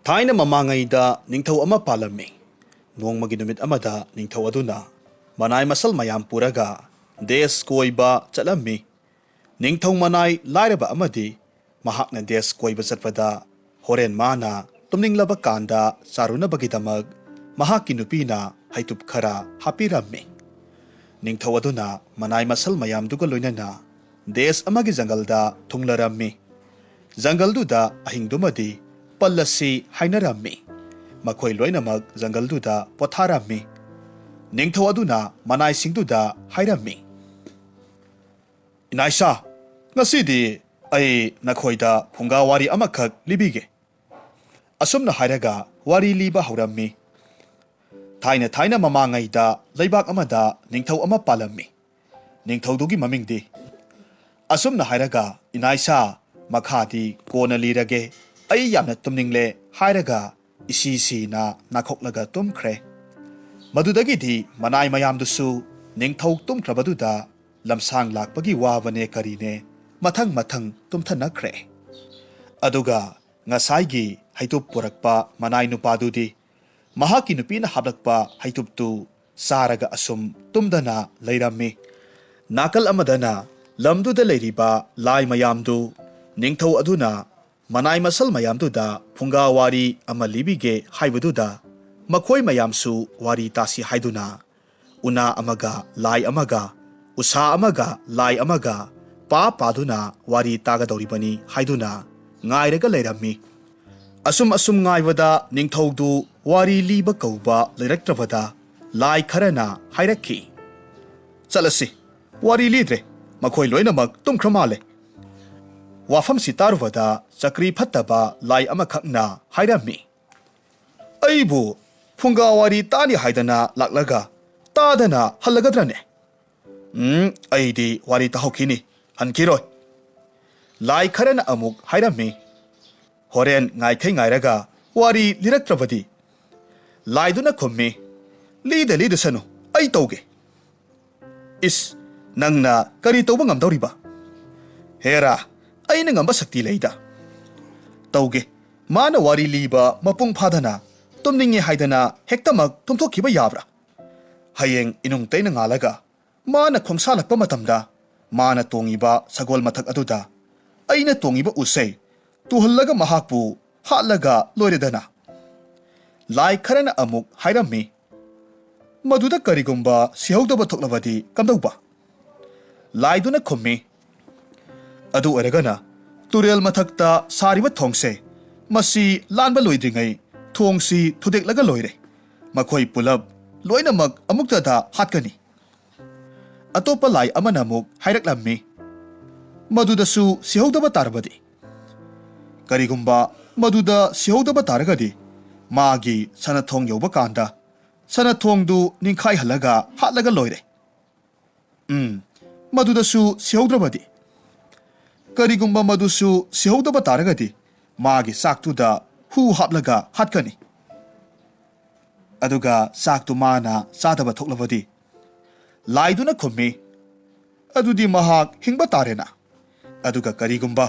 ꯊꯥꯏꯅ ꯃꯃꯥꯡꯉꯩꯗ ꯅꯤꯡꯊꯧ ꯑꯃ ꯄꯥꯜꯂꯝꯃꯤ꯫ ꯅꯣꯡꯃꯒꯤ ꯅꯨꯃꯤꯠ ꯑꯃꯗ ꯅꯤꯡꯊꯧ ꯑꯗꯨꯅ ꯃꯅꯥꯏ ꯃꯁꯜ ꯃꯌꯥꯝ ꯄꯨꯔꯒ ꯗꯦꯁ ꯀꯣꯏꯕ ꯆꯠꯂꯝꯃꯤ꯫ ꯅꯤꯡꯊꯧ ꯃꯅꯥꯏ ꯂꯥꯏꯔꯕ ꯑꯃꯗꯤ ꯃꯍꯥꯛꯅ ꯗꯦꯁ ꯀꯣꯏꯕ ꯆꯠꯄꯗ ꯍꯣꯔꯦꯟ ꯃꯥꯅ ꯇꯨꯝꯅꯤꯡꯂꯕ ꯀꯥꯟꯗ ꯆꯥꯔꯨꯅꯕꯒꯤꯗꯃꯛ ꯃꯍꯥꯛꯀꯤ ꯅꯨꯄꯤꯅ ꯍꯩꯇꯨꯞ ꯈꯔ ꯍꯥꯞꯄꯤꯔꯝꯃꯤ꯫ ꯅꯤꯡꯊꯧ ꯑꯗꯨꯅ ꯃꯅꯥꯏ ꯃꯁꯜ ꯃꯌꯥꯝꯗꯨꯒ ꯂꯣꯏꯅꯅ ꯗꯦꯁ ꯑꯃꯒꯤ ꯖꯪꯒꯜꯗ ꯊꯨꯡꯂꯔꯝꯃꯤ꯫ ꯖꯪꯒꯜꯗꯨꯗ ꯑꯍꯤꯡꯗꯨꯃꯗꯤ ꯄꯜꯂꯁꯤ ꯍꯥꯏꯅꯔꯝꯃꯤ꯫ ꯃꯈꯣꯏ ꯂꯣꯏꯅꯃꯛ ꯖꯪꯒꯜꯗꯨꯗ ꯄꯣꯊꯥꯔꯝꯃꯤ꯫ ꯅꯤꯡꯊꯧ ꯑꯗꯨꯅ ꯃꯅꯥꯏꯁꯤꯡꯗꯨꯗ ꯍꯥꯏꯔꯝꯃꯤ, "ꯏꯅꯥꯏꯁꯥ, ꯉꯁꯤꯗꯤ ꯑꯩ ꯅꯈꯣꯏꯗ ꯐꯨꯡꯒꯥ ꯋꯥꯔꯤ ꯑꯃꯈꯛ ꯂꯤꯕꯤꯒꯦ"꯫ ꯑꯁꯨꯝꯅ ꯍꯥꯏꯔꯒ ꯋꯥꯔꯤ ꯂꯤꯕ ꯍꯧꯔꯝꯃꯤ꯫ ꯊꯥꯏꯅ ꯃꯃꯥꯡꯉꯩꯗ ꯂꯩꯕꯥꯛ ꯑꯃꯗ ꯅꯤꯡꯊꯧ ꯑꯃ ꯄꯥꯜꯂꯝꯃꯤ꯫ ꯅꯤꯡꯊꯧꯗꯨꯒꯤ ꯃꯃꯤꯡꯗꯤ ꯑꯁꯨꯝꯅ ꯍꯥꯏꯔꯒ "ꯏꯅꯥꯏꯁꯥ, ꯃꯈꯥꯗꯤ ꯀꯣꯟꯅ ꯂꯤꯔꯒꯦ, ꯑꯩ ꯌꯥꯝꯅ ꯇꯨꯝꯅꯤꯡꯂꯦ" ꯍꯥꯏꯔꯒ ꯏꯁꯤꯁꯤꯅ ꯅꯥꯈꯣꯛꯂꯒ ꯇꯨꯝꯈ꯭ꯔꯦ꯫ ꯃꯗꯨꯗꯒꯤꯗꯤ ꯃꯅꯥꯏ ꯃꯌꯥꯝꯗꯨꯁꯨ ꯅꯤꯡꯊꯧ ꯇꯨꯝꯈ꯭ꯔꯕꯗꯨꯗ ꯂꯝꯁꯥꯡ ꯂꯥꯛꯄꯒꯤ ꯋꯥꯕꯅꯦ ꯀꯔꯤꯅꯦ ꯃꯊꯪ ꯇꯨꯝꯊꯅꯈ꯭ꯔꯦ꯫ ꯑꯗꯨꯒ ꯉꯁꯥꯏꯒꯤ ꯍꯩꯇꯨꯞ ꯄꯨꯔꯛꯄ ꯃꯅꯥꯏ ꯅꯨꯄꯥꯗꯨꯗꯤ ꯃꯍꯥꯛꯀꯤ ꯅꯨꯄꯤꯅ ꯍꯥꯞꯂꯛꯄ ꯍꯩꯇꯨꯞꯇꯨ ꯆꯥꯔꯒ ꯑꯁꯨꯝ ꯇꯨꯝꯗꯅ ꯂꯩꯔꯝꯃꯤ꯫ ꯅꯥꯀꯜ ꯑꯃꯗꯅ ꯂꯝꯗꯨꯗ ꯂꯩꯔꯤꯕ ꯂꯥꯏ ꯃꯌꯥꯝꯗꯨ ꯅꯤꯡꯊꯧ ꯑꯗꯨꯅ ꯃꯅꯥꯏ ꯃꯁꯜ ꯃꯌꯥꯝꯗꯨꯗ ꯐꯨꯡꯒꯥ ꯋꯥꯔꯤ ꯑꯃ ꯂꯤꯕꯤꯒꯦ ꯍꯥꯏꯕꯗꯨꯗ ꯃꯈꯣꯏ ꯃꯌꯥꯝꯁꯨ ꯋꯥꯔꯤ ꯇꯥꯁꯤ ꯍꯥꯏꯗꯨꯅ ꯎꯅꯥ ꯑꯃꯒ ꯂꯥꯏ ꯑꯃꯒ, ꯎꯁꯥ ꯑꯃꯒ ꯂꯥꯏ ꯑꯃꯒ ꯄꯥꯗꯨꯅ ꯋꯥꯔꯤ ꯇꯥꯒꯗꯧꯔꯤꯕꯅꯤ ꯍꯥꯏꯗꯨꯅ ꯉꯥꯏꯔꯒ ꯂꯩꯔꯝꯃꯤ꯫ ꯑꯁꯨꯝ ꯉꯥꯏꯕꯗ ꯅꯤꯡꯊꯧꯗꯨ ꯋꯥꯔꯤ ꯂꯤꯕ ꯀꯧꯕ ꯂꯩꯔꯛꯇ꯭ꯔꯕꯗ ꯂꯥꯏ ꯈꯔꯅ ꯍꯥꯏꯔꯛꯈꯤ, "ꯆꯠꯂꯁꯤ, ꯋꯥꯔꯤ ꯂꯤꯗ꯭ꯔꯦ, ꯃꯈꯣꯏ ꯂꯣꯏꯅꯃꯛ ꯇꯨꯝꯈ꯭ꯔ ꯃꯥꯜꯂꯦ"꯫ ꯋꯥꯐꯝꯁꯤ ꯇꯥꯔꯨꯕꯗ ꯆꯀ꯭ꯔꯤ ꯐꯠꯇꯕ ꯂꯥꯏ ꯑꯃꯈꯛꯅ ꯍꯥꯏꯔꯝꯃꯤ, "ꯑꯩꯕꯨ ꯐꯨꯡꯒꯥ ꯋꯥꯔꯤ ꯇꯥꯅꯤ ꯍꯥꯏꯗꯅ ꯂꯥꯛꯂꯒ ꯇꯥꯗꯅ ꯍꯜꯂꯒꯗ꯭ꯔꯅꯦ? ꯑꯩꯗꯤ ꯋꯥꯔꯤ ꯇꯥꯍꯧꯈꯤꯅꯤ, ꯍꯟꯈꯤꯔꯣꯏ"꯫ ꯂꯥꯏ ꯈꯔꯅ ꯑꯃꯨꯛ ꯍꯥꯏꯔꯝꯃꯤ, "ꯍꯣꯔꯦꯟ ꯉꯥꯏꯈꯩ ꯉꯥꯏꯔꯒ ꯋꯥꯔꯤ ꯂꯤꯔꯛꯇ꯭ꯔꯕꯗꯤ"꯫ ꯂꯥꯏꯗꯨꯅ ꯈꯨꯝꯃꯤ, "ꯂꯤꯗꯁꯅꯨ, ꯑꯩ ꯇꯧꯒꯦ"꯫ "ꯏꯁ, ꯅꯪꯅ ꯀꯔꯤ ꯇꯧꯕ ꯉꯝꯗꯧꯔꯤꯕ"? "ꯍꯦꯔꯥ, ꯑꯩꯅ ꯉꯝꯕ ꯁꯛꯇꯤ ꯂꯩꯗ"꯫ "ꯇꯧꯒꯦ, ꯃꯥꯅ ꯋꯥꯔꯤ ꯂꯤꯕ ꯃꯄꯨꯡ ꯐꯥꯗꯅ ꯇꯨꯝꯅꯤꯡꯉꯦ ꯍꯥꯏꯗꯅ ꯍꯦꯛꯇꯃꯛ ꯇꯨꯝꯊꯣꯛꯈꯤꯕ ꯌꯥꯕ꯭ꯔꯥ? ꯍꯌꯦꯡ ꯏꯅꯨꯡ ꯇꯩꯅ ꯉꯥꯜꯂꯒ ꯃꯥꯅ ꯈꯣꯡꯁꯥꯜꯂꯛꯄ ꯃꯇꯝꯗ ꯃꯥꯅ ꯇꯣꯡꯉꯤꯕ ꯁꯒꯣꯜ ꯃꯊꯛ ꯑꯗꯨꯗ ꯑꯩꯅ ꯇꯣꯡꯉꯤꯕ ꯎꯆꯩ ꯇꯨꯍꯜꯂꯒ ꯃꯍꯥꯛꯄꯨ ꯍꯥꯠꯂꯒ ꯂꯣꯏꯔꯦꯗꯅ"꯫ ꯂꯥꯏ ꯈꯔꯅ ꯑꯃꯨꯛ ꯍꯥꯏꯔꯝꯃꯤ, "ꯃꯗꯨꯗ ꯀꯔꯤꯒꯨꯝꯕ ꯁꯤꯍꯧꯗꯕ ꯊꯣꯛꯂꯕꯗꯤ ꯀꯝꯗꯧꯕ"? ꯂꯥꯏꯗꯨꯅ ꯈꯨꯝꯃꯤ, "ꯑꯗꯨ ꯑꯣꯏꯔꯒꯅ ꯇꯨꯔꯦꯜ ꯃꯊꯛꯇ ꯁꯥꯔꯤꯕ ꯊꯣꯡꯁꯦ ꯃꯁꯤ ꯂꯥꯟꯕ ꯂꯣꯏꯗ꯭ꯔꯤꯉꯩ ꯊꯣꯡꯁꯤ ꯊꯨꯗꯦꯛꯂꯒ ꯂꯣꯏꯔꯦ, ꯃꯈꯣꯏ ꯄꯨꯂꯞ ꯂꯣꯏꯅꯃꯛ ꯑꯃꯨꯛꯇꯗ ꯍꯥꯠꯀꯅꯤ"꯫ ꯑꯇꯣꯞꯄ ꯂꯥꯏ ꯑꯃꯅ ꯑꯃꯨꯛ ꯍꯥꯏꯔꯛꯂꯝꯃꯤ, "ꯃꯗꯨꯗꯁꯨ ꯁꯤꯍꯧꯗꯕ ꯇꯥꯔꯕꯗꯤ"? "ꯀꯔꯤꯒꯨꯝꯕ ꯃꯗꯨꯗ ꯁꯤꯍꯧꯗꯕ ꯇꯥꯔꯒꯗꯤ ꯃꯥꯒꯤ ꯁꯅꯊꯣꯡ ꯌꯧꯕ ꯀꯥꯟꯗ ꯁꯅꯊꯣꯡꯗꯨ ꯅꯤꯡꯈꯥꯏꯍꯜꯂꯒ ꯍꯥꯠꯂꯒ ꯂꯣꯏꯔꯦ"꯫ "ꯃꯗꯨꯗꯁꯨ ꯁꯤꯍꯧꯗ꯭ꯔꯕꯗꯤ"? "ꯀꯔꯤꯒꯨꯝꯕ ꯃꯗꯨꯁꯨ ꯁꯤꯍꯧꯗꯕ ꯇꯥꯔꯒꯗꯤ ꯃꯥꯒꯤ ꯆꯥꯛꯇꯨꯗ ꯍꯨ ꯍꯥꯞꯂꯒ ꯍꯥꯠꯀꯅꯤ"꯫ "ꯑꯗꯨꯒ ꯆꯥꯛꯇꯨ ꯃꯥꯅ ꯆꯥꯗꯕ ꯊꯣꯛꯂꯕꯗꯤ"? ꯂꯥꯏꯗꯨꯅ ꯈꯨꯝꯃꯤ, "ꯑꯗꯨꯗꯤ ꯃꯍꯥꯛ ꯍꯤꯡꯕ ꯇꯥꯔꯦꯅ". "ꯑꯗꯨꯒ ꯀꯔꯤꯒꯨꯝꯕ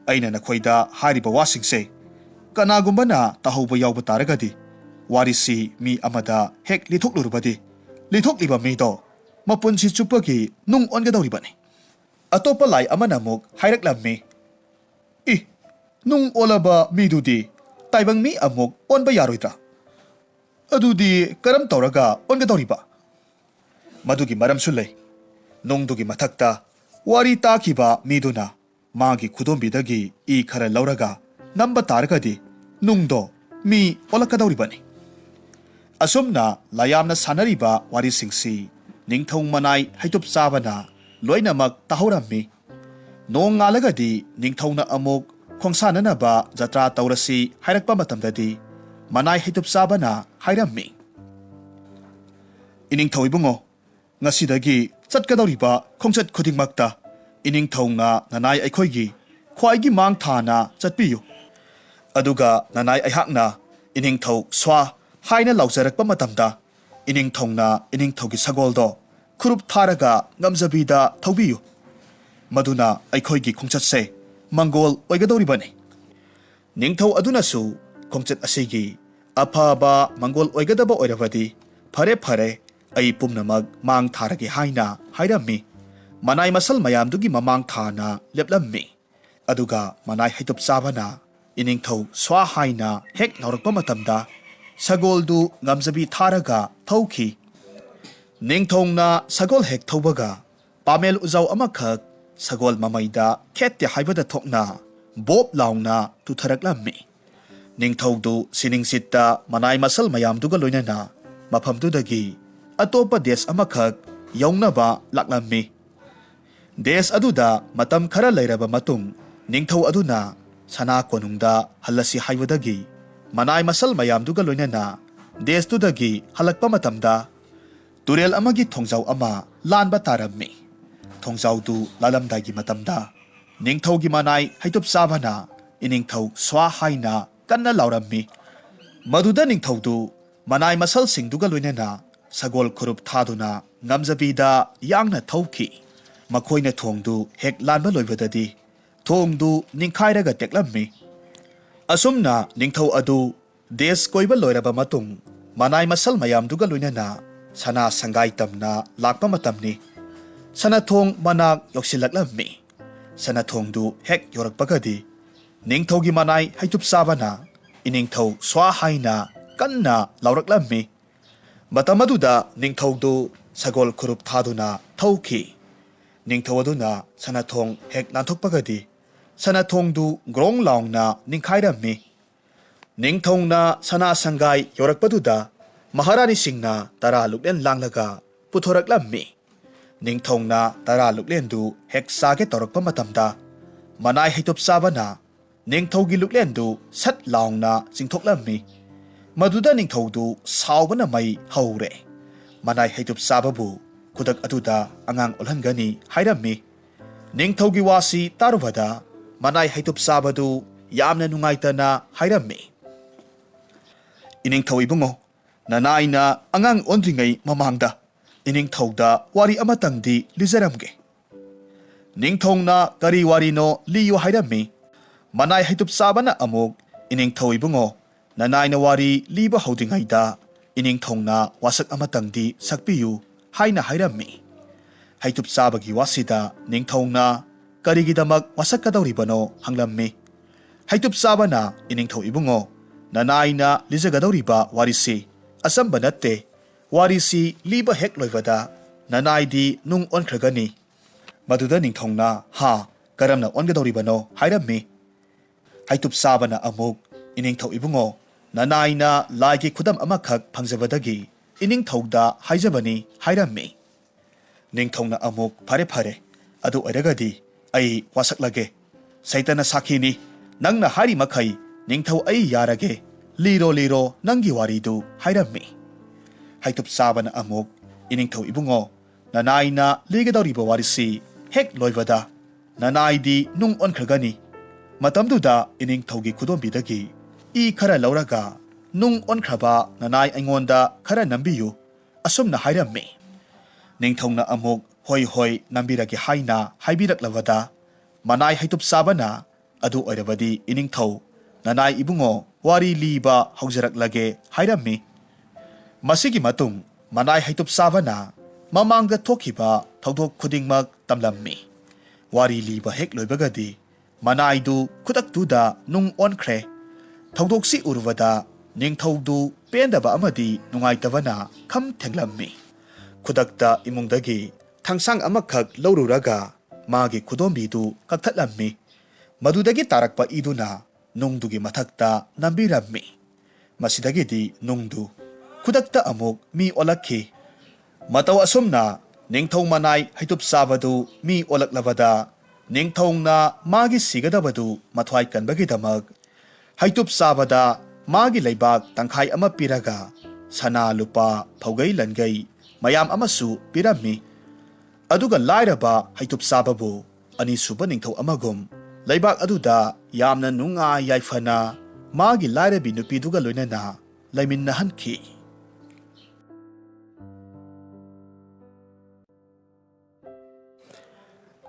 ꯑꯩꯅ ꯅꯈꯣꯏꯗ ꯍꯥꯏꯔꯤꯕ ꯋꯥꯁꯤꯡꯁꯦ ꯀꯅꯥꯒꯨꯝꯕꯅ ꯇꯥꯍꯧꯕ ꯌꯥꯎꯕ ꯇꯥꯔꯒꯗꯤ ꯋꯥꯔꯤꯁꯤ ꯃꯤ ꯑꯃꯗ ꯍꯦꯛ ꯂꯤꯊꯣꯛꯂꯨꯔꯕꯗꯤ ꯂꯤꯊꯣꯛꯂꯤꯕ ꯃꯤꯗꯣ ꯃꯄꯨꯟꯁꯤ ꯆꯨꯞꯄꯒꯤ ꯅꯨꯡ ꯑꯣꯟꯒꯗꯧꯔꯤꯕꯅꯤ"꯫ ꯑꯇꯣꯞꯄ ꯂꯥꯏ ꯑꯃꯅ ꯑꯃꯨꯛ ꯍꯥꯏꯔꯛꯂꯝꯃꯤ, "ꯅꯨꯡ ꯑꯣꯜꯂꯕ ꯃꯤꯗꯨꯗꯤ ꯇꯥꯏꯕꯪ ꯃꯤ ꯑꯃꯨꯛ ꯑꯣꯟꯕ ꯌꯥꯔꯣꯏꯗ꯭ꯔꯥ? ꯑꯗꯨꯗꯤ ꯀꯔꯝ ꯇꯧꯔꯒ ꯑꯣꯟꯒꯗꯧꯔꯤꯕ"? "ꯃꯗꯨꯒꯤ ꯃꯔꯝꯁꯨ ꯂꯩ꯫ ꯅꯨꯡꯗꯨꯒꯤ ꯃꯊꯛꯇ ꯋꯥꯔꯤ ꯇꯥꯈꯤꯕ ꯃꯤꯗꯨꯅ ꯃꯥꯒꯤ ꯈꯨꯗꯣꯝꯕꯤꯗꯒꯤ ꯏ ꯈꯔ ꯂꯧꯔꯒ ꯅꯝꯕ ꯇꯥꯔꯒꯗꯤ ꯅꯨꯡꯗꯣ ꯃꯤ ꯑꯣꯜꯂꯛꯀꯗꯧꯔꯤꯕꯅꯤ"꯫ ꯑꯁꯨꯝꯅ ꯂꯥꯌꯥꯝꯅ ꯁꯥꯟꯅꯔꯤꯕ ꯋꯥꯔꯤꯁꯤꯡꯁꯤ ꯅꯤꯡꯊꯧ ꯃꯅꯥꯏ ꯍꯩꯇꯨꯞ ꯆꯥꯕꯅ ꯂꯣꯏꯅꯃꯛ ꯇꯥꯍꯧꯔꯝꯃꯤ꯫ ꯅꯣꯡ ꯉꯥꯜꯂꯒꯗꯤ ꯅꯤꯡꯊꯧꯅ ꯑꯃꯨꯛ ꯈꯣꯡꯁꯥꯟꯅꯅꯕ ꯖꯇ꯭ꯔꯥ ꯇꯧꯔꯁꯤ ꯍꯥꯏꯔꯛꯄ ꯃꯇꯝꯗꯗꯤ ꯃꯅꯥꯏ ꯍꯩꯇꯨꯞ ꯆꯥꯕꯅ ꯍꯥꯏꯔꯝꯃꯤ, "ꯏꯅꯤꯡꯊꯧ ꯏꯕꯨꯡꯉꯣ, ꯉꯁꯤꯗꯒꯤ ꯆꯠꯀꯗꯧꯔꯤꯕ ꯈꯣꯡꯆꯠ ꯈꯨꯗꯤꯡꯃꯛꯇ ꯏꯅꯤꯡꯊꯧꯅ ꯅꯅꯥꯏ ꯑꯩꯈꯣꯏꯒꯤ ꯈ꯭ꯋꯥꯏꯒꯤ ꯃꯥꯡ ꯊꯥꯅ ꯆꯠꯄꯤꯌꯨ꯫ ꯑꯗꯨꯒ ꯅꯅꯥꯏ ꯑꯩꯍꯥꯛꯅ ꯏꯅꯤꯡꯊꯧ ꯁ꯭ꯋꯥ ꯍꯥꯏꯅ ꯂꯥꯎꯖꯔꯛꯄ ꯃꯇꯝꯗ ꯏꯅꯤꯡꯊꯧꯅ ꯏꯅꯤꯡꯊꯧꯒꯤ ꯁꯒꯣꯜꯗꯣ ꯈꯨꯔꯨꯞ ꯊꯥꯔꯒ ꯉꯝꯖꯕꯤꯗ ꯊꯧꯕꯤꯌꯨ꯫ ꯃꯗꯨꯅ ꯑꯩꯈꯣꯏꯒꯤ ꯈꯣꯡꯆꯠꯁꯦ ꯃꯪꯒꯣꯜ ꯑꯣꯏꯒꯗꯧꯔꯤꯕꯅꯤ"꯫ ꯅꯤꯡꯊꯧ ꯑꯗꯨꯅꯁꯨ ꯈꯣꯡꯆꯠ ꯑꯁꯤꯒꯤ ꯑꯐꯕ ꯃꯪꯒꯣꯜ ꯑꯣꯏꯒꯗꯕ ꯑꯣꯏꯔꯕꯗꯤ ꯐꯔꯦ ꯐꯔꯦ ꯑꯩ ꯄꯨꯝꯅꯃꯛ ꯃꯥꯡ ꯊꯥꯔꯒꯦ ꯍꯥꯏꯅ ꯍꯥꯏꯔꯝꯃꯤ꯫ ꯃꯅꯥꯏ ꯃꯁꯜ ꯃꯌꯥꯝꯗꯨꯒꯤ ꯃꯃꯥꯡ ꯊꯥꯅ ꯂꯦꯞꯂꯝꯃꯤ꯫ ꯑꯗꯨꯒ ꯃꯅꯥꯏ ꯍꯩꯇꯨꯞ ꯆꯥꯕꯅ ꯏꯅꯤꯡꯊꯧ ꯁ꯭ꯋꯥ ꯍꯥꯏꯅ ꯍꯦꯛ ꯂꯥꯎꯔꯛꯄ ꯃꯇꯝꯗ ꯁꯒꯣꯜꯗꯨ ꯉꯝꯖꯕꯤ ꯊꯥꯔꯒ ꯊꯧꯈꯤ꯫ ꯅꯤꯡꯊꯧꯅ ꯁꯒꯣꯜ ꯍꯦꯛ ꯊꯧꯕꯒ ꯄꯥꯃꯦꯜ ꯎꯖꯥꯎ ꯑꯃꯈꯛ ꯁꯒꯣꯜ ꯃꯃꯩꯗ ꯈꯦꯠꯇꯦ ꯍꯥꯏꯕꯗ ꯊꯣꯛꯅ ꯕꯣꯞ ꯂꯥꯎꯅ ꯇꯨꯊꯔꯛꯂꯝꯃꯤ꯫ ꯅꯤꯡꯊꯧꯗꯨ ꯁꯤꯅꯤꯡꯁꯤꯠꯇ ꯃꯅꯥꯏ ꯃꯁꯜ ꯃꯌꯥꯝꯗꯨꯒ ꯂꯣꯏꯅꯅ ꯃꯐꯝꯗꯨꯗꯒꯤ ꯑꯇꯣꯞꯄ ꯗꯦꯁ ꯑꯃꯈꯛ ꯌꯧꯅꯕ ꯂꯥꯛꯂꯝꯃꯤ꯫ ꯗꯦꯁ ꯑꯗꯨꯗ ꯃꯇꯝ ꯈꯔ ꯂꯩꯔꯕ ꯃꯇꯨꯡ ꯅꯤꯡꯊꯧ ꯑꯗꯨꯅ ꯁꯅꯥ ꯀꯣꯅꯨꯡꯗ ꯍꯜꯂꯁꯤ ꯍꯥꯏꯕꯗꯒꯤ ꯃꯅꯥꯏ ꯃꯁꯜ ꯃꯌꯥꯝꯗꯨꯒ ꯂꯣꯏꯅꯅ ꯗꯦꯁꯇꯨꯗꯒꯤ ꯍꯜꯂꯛꯄ ꯃꯇꯝꯗ ꯇꯨꯔꯦꯜ ꯑꯃꯒꯤ ꯊꯣꯡꯖꯥꯎ ꯑꯃ ꯂꯥꯟꯕ ꯇꯥꯔꯝꯃꯤ꯫ ꯊꯣꯡꯖꯥꯎꯗꯨ ꯂꯥꯜꯂꯝꯗꯥꯏꯒꯤ ꯃꯇꯝꯗ ꯅꯤꯡꯊꯧꯒꯤ ꯃꯅꯥꯏ ꯍꯩꯇꯨꯞ ꯆꯥꯕꯅ ꯏꯅꯤꯡꯊꯧ ꯁ꯭ꯋꯥ ꯍꯥꯏꯅ ꯀꯟꯅ ꯂꯥꯎꯔꯝꯃꯤ꯫ ꯃꯗꯨꯗ ꯅꯤꯡꯊꯧꯗꯨ ꯃꯅꯥꯏ ꯃꯁꯜꯁꯤꯡꯗꯨꯒ ꯂꯣꯏꯅꯅ ꯁꯒꯣꯜ ꯈꯨꯔꯨꯞ ꯊꯥꯗꯨꯅ ꯉꯝꯖꯕꯤꯗ ꯌꯥꯡꯅ ꯊꯧꯈꯤ꯫ ꯃꯈꯣꯏꯅ ꯊꯣꯡꯗꯨ ꯍꯦꯛ ꯂꯥꯟꯕ ꯂꯣꯏꯕꯗꯗꯤ ꯊꯣꯡꯗꯨ ꯅꯤꯡꯈꯥꯏꯔꯒ ꯇꯦꯛꯂꯝꯃꯤ꯫ ꯑꯁꯨꯝꯅ ꯅꯤꯡꯊꯧ ꯑꯗꯨ ꯗꯦꯁ ꯀꯣꯏꯕ ꯂꯣꯏꯔꯕ ꯃꯇꯨꯡ ꯃꯅꯥꯏ ꯃꯁꯜ ꯃꯌꯥꯝꯗꯨꯒ ꯂꯣꯏꯅꯅ ꯁꯅꯥ ꯁꯪꯒꯥꯏ ꯇꯝꯅ ꯂꯥꯛꯄ ꯃꯇꯝꯅꯤ꯫ ꯁꯅꯥꯊꯣꯡ ꯃꯅꯥꯛ ꯌꯧꯁꯤꯜꯂꯛꯂꯝꯃꯤ꯫ ꯁꯅꯥꯊꯣꯡꯗꯨ ꯍꯦꯛ ꯌꯧꯔꯛꯄꯒꯗꯤ ꯅꯤꯡꯊꯧꯒꯤ ꯃꯅꯥꯏ ꯍꯩꯇꯨꯞ ꯆꯥꯕꯅ ꯏꯅꯤꯡꯊꯧ ꯁ꯭ꯋꯥ ꯍꯥꯏꯅ ꯀꯟꯅ ꯂꯥꯎꯔꯛꯂꯝꯃꯤ꯫ ꯃꯇꯝ ꯑꯗꯨꯗ ꯅꯤꯡꯊꯧꯗꯨ ꯁꯒꯣꯜ ꯈꯨꯔꯨꯞ ꯊꯥꯗꯨꯅ ꯊꯧꯈꯤ꯫ ꯅꯤꯡꯊꯧ ꯑꯗꯨꯅ ꯁꯅꯥꯊꯣꯡ ꯍꯦꯛ ꯂꯥꯟꯊꯣꯛꯄꯒꯗꯤ ꯁꯅꯥꯊꯣꯡꯗꯨ ꯒ꯭ꯔꯣꯡ ꯂꯥꯎꯅ ꯅꯤꯡꯈꯥꯏꯔꯝꯃꯤ꯫ ꯅꯤꯡꯊꯧꯅ ꯁꯅꯥ ꯁꯪꯒꯥꯏ ꯌꯧꯔꯛꯄꯗꯨꯗ ꯃꯍꯥꯔꯥꯅꯤꯁꯤꯡꯅ ꯇꯔꯥ ꯂꯨꯛꯂꯦꯟ ꯂꯥꯡꯂꯒ ꯄꯨꯊꯣꯔꯛꯂꯝꯃꯤ꯫ ꯅꯤꯡꯊꯧꯅ ꯇꯔꯥ ꯂꯨꯛꯂꯦꯟꯗꯨ ꯍꯦꯛ ꯆꯥꯒꯦ ꯇꯧꯔꯛꯄ ꯃꯇꯝꯗ ꯃꯅꯥꯏ ꯍꯩꯇꯨꯞ ꯆꯥꯕꯅ ꯅꯤꯡꯊꯧꯒꯤ ꯂꯨꯛꯂꯦꯟꯗꯨ ꯁꯠ ꯂꯥꯎꯅ ꯆꯤꯡꯊꯣꯛꯂꯝꯃꯤ꯫ ꯃꯗꯨꯗ ꯅꯤꯡꯊꯧꯗꯨ ꯁꯥꯎꯕꯅ ꯃꯩ ꯍꯧꯔꯦ꯫ ꯃꯅꯥꯏ ꯍꯩꯇꯨꯞ ꯆꯥꯕꯕꯨ ꯈꯨꯗꯛ ꯑꯗꯨꯗ ꯑꯉꯥꯡ ꯑꯣꯜꯍꯟꯒꯅꯤ ꯍꯥꯏꯔꯝꯃꯤ꯫ ꯅꯤꯡꯊꯧꯒꯤ ꯋꯥꯁꯤ ꯇꯥꯔꯨꯕꯗ ꯃꯅꯥꯏ ꯍꯩꯇꯨꯞ ꯆꯥꯕꯗꯨ ꯌꯥꯝꯅ ꯅꯨꯡꯉꯥꯏꯇꯅ ꯍꯥꯏꯔꯝꯃꯤ꯫ ꯏꯅꯤꯡꯊꯧ ꯏꯕꯨꯡꯉꯣ, ꯅꯅꯥꯏꯅ ꯑꯉꯥꯡ ꯑꯣꯟꯗ꯭ꯔꯤꯉꯩ ꯃꯃꯥꯡꯗ ꯏꯅꯤꯡꯊꯧꯗ ꯋꯥꯔꯤ ꯑꯃꯇꯪꯗꯤ ꯂꯤꯖꯔꯝꯒꯦ꯫ ꯅꯤꯡꯊꯧꯅ ꯀꯔꯤ ꯋꯥꯔꯤꯅꯣ ꯂꯤꯌꯨ ꯍꯥꯏꯔꯝꯃꯤ꯫ ꯃꯅꯥꯏ ꯍꯩꯇꯨꯞ ꯆꯥꯕꯅ ꯑꯃꯨꯛ ꯏꯅꯤꯡꯊꯧ ꯏꯕꯨꯡꯉꯣ, ꯅꯅꯥꯏꯅ ꯋꯥꯔꯤ ꯂꯤꯕ ꯍꯧꯗ꯭ꯔꯤꯉꯩꯗ ꯏꯅꯤꯡꯊꯧꯅ ꯋꯥꯁꯛ ꯑꯃꯇꯪꯗꯤ ꯁꯛꯄꯤꯌꯨ ꯍꯥꯏꯅ ꯍꯥꯏꯔꯝꯃꯤ꯫ ꯍꯩꯇꯨꯞ ꯆꯥꯕꯒꯤ ꯋꯥꯁꯤꯗ ꯅꯤꯡꯊꯧꯅ ꯀꯔꯤꯒꯤꯗꯃꯛ ꯋꯥꯁꯛꯀꯗꯧꯔꯤꯕꯅꯣ ꯍꯪꯂꯝꯃꯤ꯫ ꯍꯩꯇꯨꯞ ꯆꯥꯕꯅ ꯏꯅꯤꯡꯊꯧ ꯏꯕꯨꯡꯉꯣ, ꯅꯅꯥꯏꯅ ꯂꯤꯖꯒꯗꯧꯔꯤꯕ ꯋꯥꯔꯤꯁꯤ ꯑꯆꯝꯕ ꯅꯠꯇꯦ꯫ ꯋꯥꯔꯤꯁꯤ ꯂꯤꯕ ꯍꯦꯛ ꯂꯣꯏꯕꯗ ꯅꯅꯥꯏꯗꯤ ꯅꯨꯡ ꯑꯣꯟꯈ꯭ꯔꯒꯅꯤ꯫ ꯃꯗꯨꯗ ꯅꯤꯡꯊꯧꯅ ꯀꯔꯝꯅ ꯑꯣꯟꯒꯗꯧꯔꯤꯕꯅꯣ ꯍꯥꯏꯔꯝꯃꯤ꯫ ꯍꯩꯇꯨꯞ ꯆꯥꯕꯅ ꯑꯃꯨꯛ ꯏꯅꯤꯡꯊꯧ ꯏꯕꯨꯡꯉꯣ, ꯅꯅꯥꯏꯅ ꯂꯥꯏꯒꯤ ꯈꯨꯗꯝ ꯑꯃꯈꯛ ꯐꯪꯖꯕꯗꯒꯤ ꯏꯅꯤꯡꯊꯧꯗ ꯍꯥꯏꯖꯕꯅꯤ ꯍꯥꯏꯔꯝꯃꯤ꯫ ꯅꯤꯡꯊꯧꯅ ꯑꯃꯨꯛ ꯐꯔꯦ ꯐꯔꯦ, ꯑꯗꯨ ꯑꯣꯏꯔꯒꯗꯤ ꯑꯩ ꯋꯥꯁꯛꯂꯒꯦ꯫ ꯁꯩꯇꯅ ꯁꯥꯈꯤꯅꯤ, ꯅꯪꯅ ꯍꯥꯏꯔꯤ ꯃꯈꯩ ꯅꯤꯡꯊꯧ ꯑꯩ ꯌꯥꯔꯒꯦ, ꯂꯤꯔꯣ ꯂꯤꯔꯣ ꯅꯪꯒꯤ ꯋꯥꯔꯤꯗꯨ ꯍꯥꯏꯔꯝꯃꯤ꯫ ꯍꯩꯇꯨꯞ ꯆꯥꯕꯅ ꯑꯃꯨꯛ ꯏꯅꯤꯡꯊꯧ ꯏꯕꯨꯡꯉꯣ, ꯅꯅꯥꯏꯅ ꯂꯤꯒꯗꯧꯔꯤꯕ ꯋꯥꯔꯤꯁꯤ ꯍꯦꯛ ꯂꯣꯏꯕꯗ ꯅꯅꯥꯏꯗꯤ ꯅꯨꯡ ꯑꯣꯟꯈ꯭ꯔꯒꯅꯤ꯫ ꯃꯇꯝꯗꯨꯗ ꯏꯅꯤꯡꯊꯧꯒꯤ ꯈꯨꯗꯣꯝꯕꯤꯗꯒꯤ ꯏ ꯈꯔ ꯂꯧꯔꯒ ꯅꯨꯡ ꯑꯣꯟꯈ꯭ꯔꯕ ꯅꯅꯥꯏ ꯑꯩꯉꯣꯟꯗ ꯈꯔ ꯅꯝꯕꯤꯌꯨ, ꯑꯁꯨꯝꯅ ꯍꯥꯏꯔꯝꯃꯤ꯫ ꯅꯤꯡꯊꯧꯅ ꯑꯃꯨꯛ ꯍꯣꯏ ꯍꯣꯏ ꯅꯝꯕꯤꯔꯒꯦ ꯍꯥꯏꯅ ꯍꯥꯏꯕꯤꯔꯛꯂꯕꯗ ꯃꯅꯥꯏ ꯍꯩꯇꯨꯞ ꯆꯥꯕꯅ ꯑꯗꯨ ꯑꯣꯏꯔꯕꯗꯤ ꯏꯅꯤꯡꯊꯧ, ꯅꯅꯥꯏ ꯏꯕꯨꯡꯉꯣ ꯋꯥꯔꯤ ꯂꯤꯕ ꯍꯧꯖꯔꯛꯂꯒꯦ ꯍꯥꯏꯔꯝꯃꯤ꯫ ꯃꯁꯤꯒꯤ ꯃꯇꯨꯡ ꯃꯅꯥꯏ ꯍꯩꯇꯨꯞ ꯆꯥꯕꯅ ꯃꯃꯥꯡꯗ ꯊꯣꯛꯈꯤꯕ ꯊꯧꯗꯣꯛ ꯈꯨꯗꯤꯡꯃꯛ ꯇꯝꯂꯝꯃꯤ꯫ ꯋꯥꯔꯤ ꯂꯤꯕ ꯍꯦꯛ ꯂꯣꯏꯕꯒꯗꯤ ꯃꯅꯥꯏꯗꯨ ꯈꯨꯗꯛꯇꯨꯗ ꯅꯨꯡ ꯑꯣꯟꯈ꯭ꯔꯦ꯫ ꯊꯧꯗꯣꯛꯁꯤ ꯎꯔꯨꯕꯗ ꯅꯤꯡꯊꯧꯗꯨ ꯄꯦꯟꯗꯕ ꯑꯃꯗꯤ ꯅꯨꯡꯉꯥꯏꯇꯕꯅ ꯈꯝ ꯊꯦꯡꯂꯝꯃꯤ꯫ ꯈꯨꯗꯛꯇ ꯏꯃꯨꯡꯗꯒꯤ ꯊꯥꯡꯁꯥꯡ ꯑꯃꯈꯛ ꯂꯧꯔꯨꯔꯒ ꯃꯥꯒꯤ ꯈꯨꯗꯣꯝꯕꯤꯗꯨ ꯀꯛꯊꯠꯂꯝꯃꯤ꯫ ꯃꯗꯨꯗꯒꯤ ꯇꯥꯔꯛꯄ ꯏꯗꯨꯅ ꯅꯨꯡꯗꯨꯒꯤ ꯃꯊꯛꯇ ꯅꯝꯕꯤꯔꯝꯃꯤ꯫ ꯃꯁꯤꯗꯒꯤꯗꯤ ꯅꯨꯡꯗꯨ ꯈꯨꯗꯛꯇ ꯑꯃꯨꯛ ꯃꯤ ꯑꯣꯜꯂꯛꯈꯤ꯫ ꯃꯇꯧ ꯑꯁꯨꯝꯅ ꯅꯤꯡꯊꯧ ꯃꯅꯥꯏ ꯍꯩꯇꯨꯞ ꯆꯥꯕꯗꯨ ꯃꯤ ꯑꯣꯜꯂꯛꯂꯕꯗ ꯅꯤꯡꯊꯧꯅ ꯃꯥꯒꯤ ꯁꯤꯒꯗꯕꯗꯨ ꯃꯊ꯭ꯋꯥꯏ ꯀꯟꯕꯒꯤꯗꯃꯛ ꯍꯩꯇꯨꯞ ꯆꯥꯕꯗ ꯃꯥꯒꯤ ꯂꯩꯕꯥꯛ ꯇꯪꯈꯥꯏ ꯑꯃ ꯄꯤꯔꯒ ꯁꯅꯥ ꯂꯨꯄꯥ ꯐꯧꯒꯩ ꯂꯟꯒꯩ ꯃꯌꯥꯝ ꯑꯃꯁꯨ ꯄꯤꯔꯝꯃꯤ꯫ ꯑꯗꯨꯒ ꯂꯥꯏꯔꯕ ꯍꯩꯇꯨꯞ ꯆꯥꯕꯕꯨ ꯑꯅꯤꯁꯨꯕ ꯅꯤꯡꯊꯧ ꯑꯃꯒꯨꯝ ꯂꯩꯕꯥꯛ ꯑꯗꯨꯗ ꯌꯥꯝꯅ ꯅꯨꯡꯉꯥꯏ ꯌꯥꯏꯐꯅ ꯃꯥꯒꯤ ꯂꯥꯏꯔꯕꯤ ꯅꯨꯄꯤꯗꯨꯒ ꯂꯣꯏꯅꯅ ꯂꯩꯃꯤꯟꯅꯍꯟꯈꯤ꯫